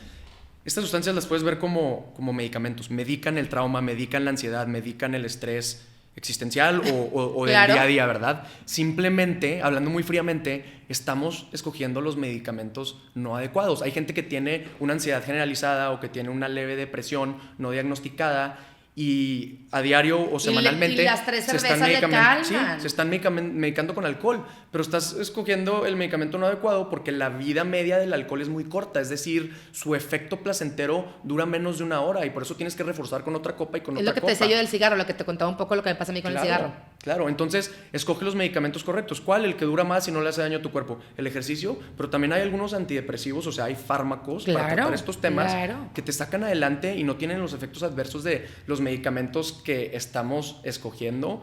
las puedes ver como medicamentos. Medican el trauma, medican la ansiedad, medican el estrés existencial o del día a día, ¿verdad? Simplemente, hablando muy fríamente, estamos escogiendo los medicamentos no adecuados. Hay gente que tiene una ansiedad generalizada o que tiene una leve depresión no diagnosticada, y a diario o semanalmente y las 3 cervezas le calman. Sí, se están medicando con alcohol, pero estás escogiendo el medicamento no adecuado porque la vida media del alcohol es muy corta, es decir, su efecto placentero dura menos de 1 hora, y por eso tienes que reforzar con otra copa y con otra copa. Es lo que te decía yo del cigarro, lo que te contaba un poco lo que me pasa a mí con el cigarro. Claro, entonces escoge los medicamentos correctos. ¿Cuál? El que dura más y no le hace daño a tu cuerpo. El ejercicio, pero también hay algunos antidepresivos, o sea, hay fármacos para tratar estos temas que te sacan adelante y no tienen los efectos adversos de los medicamentos que estamos escogiendo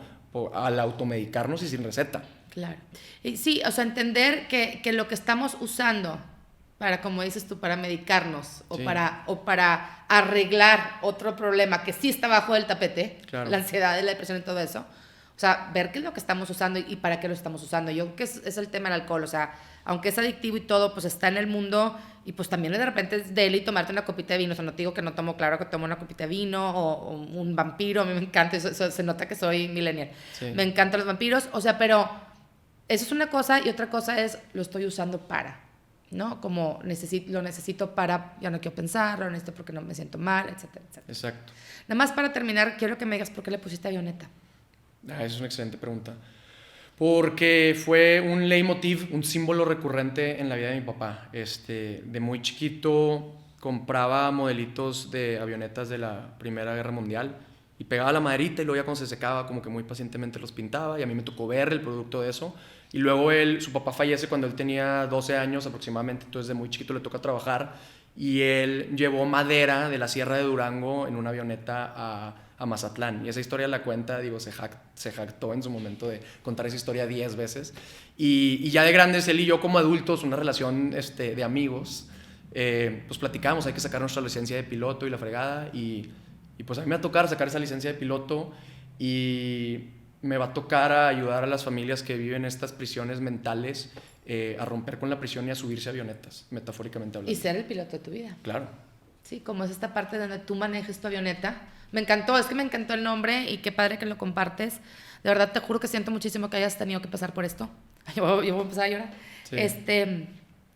al automedicarnos y sin receta. Claro. Y sí, o sea, entender que lo que estamos usando para, como dices tú, para medicarnos o para arreglar otro problema que sí está bajo el tapete, la ansiedad, la depresión y todo eso. O sea, ver qué es lo que estamos usando y para qué lo estamos usando. Yo creo que es el tema del alcohol. O sea, aunque es adictivo y todo, pues está en el mundo, y pues también de repente es deli tomarte una copita de vino. O sea, no te digo que no tomo, claro que tomo una copita de vino o un vampiro. A mí me encanta, eso se nota que soy millennial. Sí. Me encantan los vampiros. O sea, pero eso es una cosa, y otra cosa es lo estoy usando para, ¿no? Como lo necesito para, ya no quiero pensar, lo necesito porque no me siento mal, etcétera, etcétera. Exacto. Nada más para terminar, quiero que me digas por qué le pusiste Avioneta. Esa es una excelente pregunta. Porque fue un leitmotiv, un símbolo recurrente en la vida de mi papá. De muy chiquito compraba modelitos de avionetas de la Primera Guerra Mundial y pegaba la maderita, y luego ya cuando se secaba como que muy pacientemente los pintaba, y a mí me tocó ver el producto de eso. Y luego su papá fallece cuando él tenía 12 años aproximadamente, entonces de muy chiquito le toca trabajar, y él llevó madera de la Sierra de Durango en una avioneta a Mazatlán, y esa historia la cuenta, digo, se jactó en su momento de contar esa historia 10 veces, y ya de grandes, él y yo como adultos, una relación de amigos, pues platicamos, hay que sacar nuestra licencia de piloto y la fregada, y pues a mí me va a tocar sacar esa licencia de piloto, y me va a tocar ayudar a las familias que viven estas prisiones mentales a romper con la prisión y a subirse a avionetas, metafóricamente hablando. Y ser el piloto de tu vida. Claro. Sí, como es esta parte donde tú manejes tu avioneta, Me encantó, es que me encantó el nombre y qué padre que lo compartes. De verdad te juro que siento muchísimo que hayas tenido que pasar por esto. Yo voy a empezar a llorar. Sí.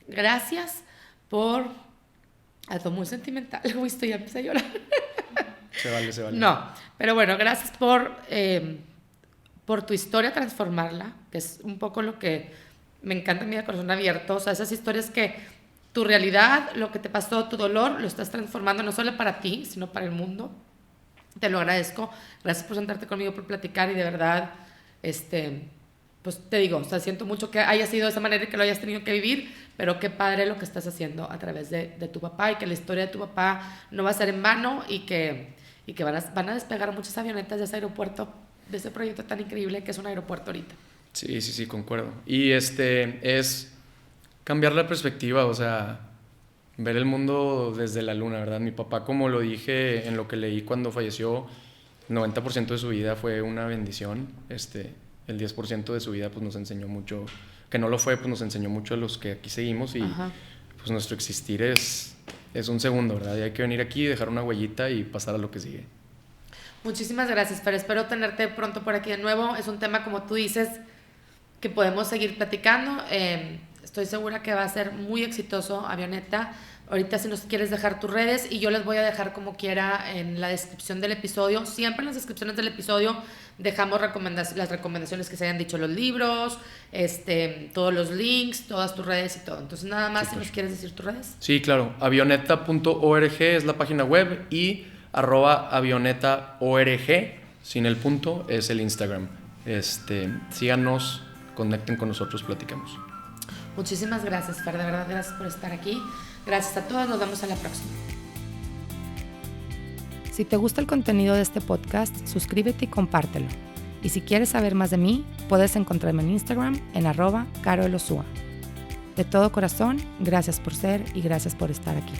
Gracias por... Algo muy sentimental, ya empecé a llorar. Se vale. No, pero bueno, gracias por tu historia transformarla, que es un poco lo que me encanta en mi corazón abierto. O sea, esas historias que tu realidad, lo que te pasó, tu dolor, lo estás transformando no solo para ti, sino para el mundo. Te lo agradezco. Gracias por sentarte conmigo, por platicar y de verdad, pues te digo, o sea, siento mucho que haya sido de esa manera y que lo hayas tenido que vivir, pero qué padre lo que estás haciendo a través de tu papá y que la historia de tu papá no va a ser en vano y que van a despegar muchas avionetas de ese aeropuerto, de ese proyecto tan increíble que es un aeropuerto ahorita. Sí, concuerdo. Y es cambiar la perspectiva, o sea, ver el mundo desde la luna, ¿verdad? Mi papá, como lo dije en lo que leí cuando falleció, 90% de su vida fue una bendición. El 10% de su vida pues nos enseñó mucho, que no lo fue, pues nos enseñó mucho a los que aquí seguimos y pues nuestro existir es un segundo, ¿verdad? Y hay que venir aquí, dejar una huellita y pasar a lo que sigue. Muchísimas gracias, Fer. Espero tenerte pronto por aquí de nuevo. Es un tema, como tú dices, que podemos seguir platicando. Estoy segura que va a ser muy exitoso, Avioneta. Ahorita si nos quieres dejar tus redes y yo les voy a dejar como quiera en la descripción del episodio. Siempre en las descripciones del episodio dejamos las recomendaciones que se hayan dicho, los libros, todos los links, todas tus redes y todo. Entonces nada más, si nos quieres decir tus redes. Sí, claro. Avioneta.org es la página web y @avionetaorg, sin el punto, es el Instagram. Síganos, conecten con nosotros, platicamos. Muchísimas gracias, Fer, de verdad, gracias por estar aquí. Gracias a todos, nos vemos a la próxima. Si te gusta el contenido de este podcast, suscríbete y compártelo. Y si quieres saber más de mí, puedes encontrarme en Instagram en @caroelosua. De todo corazón, gracias por ser y gracias por estar aquí.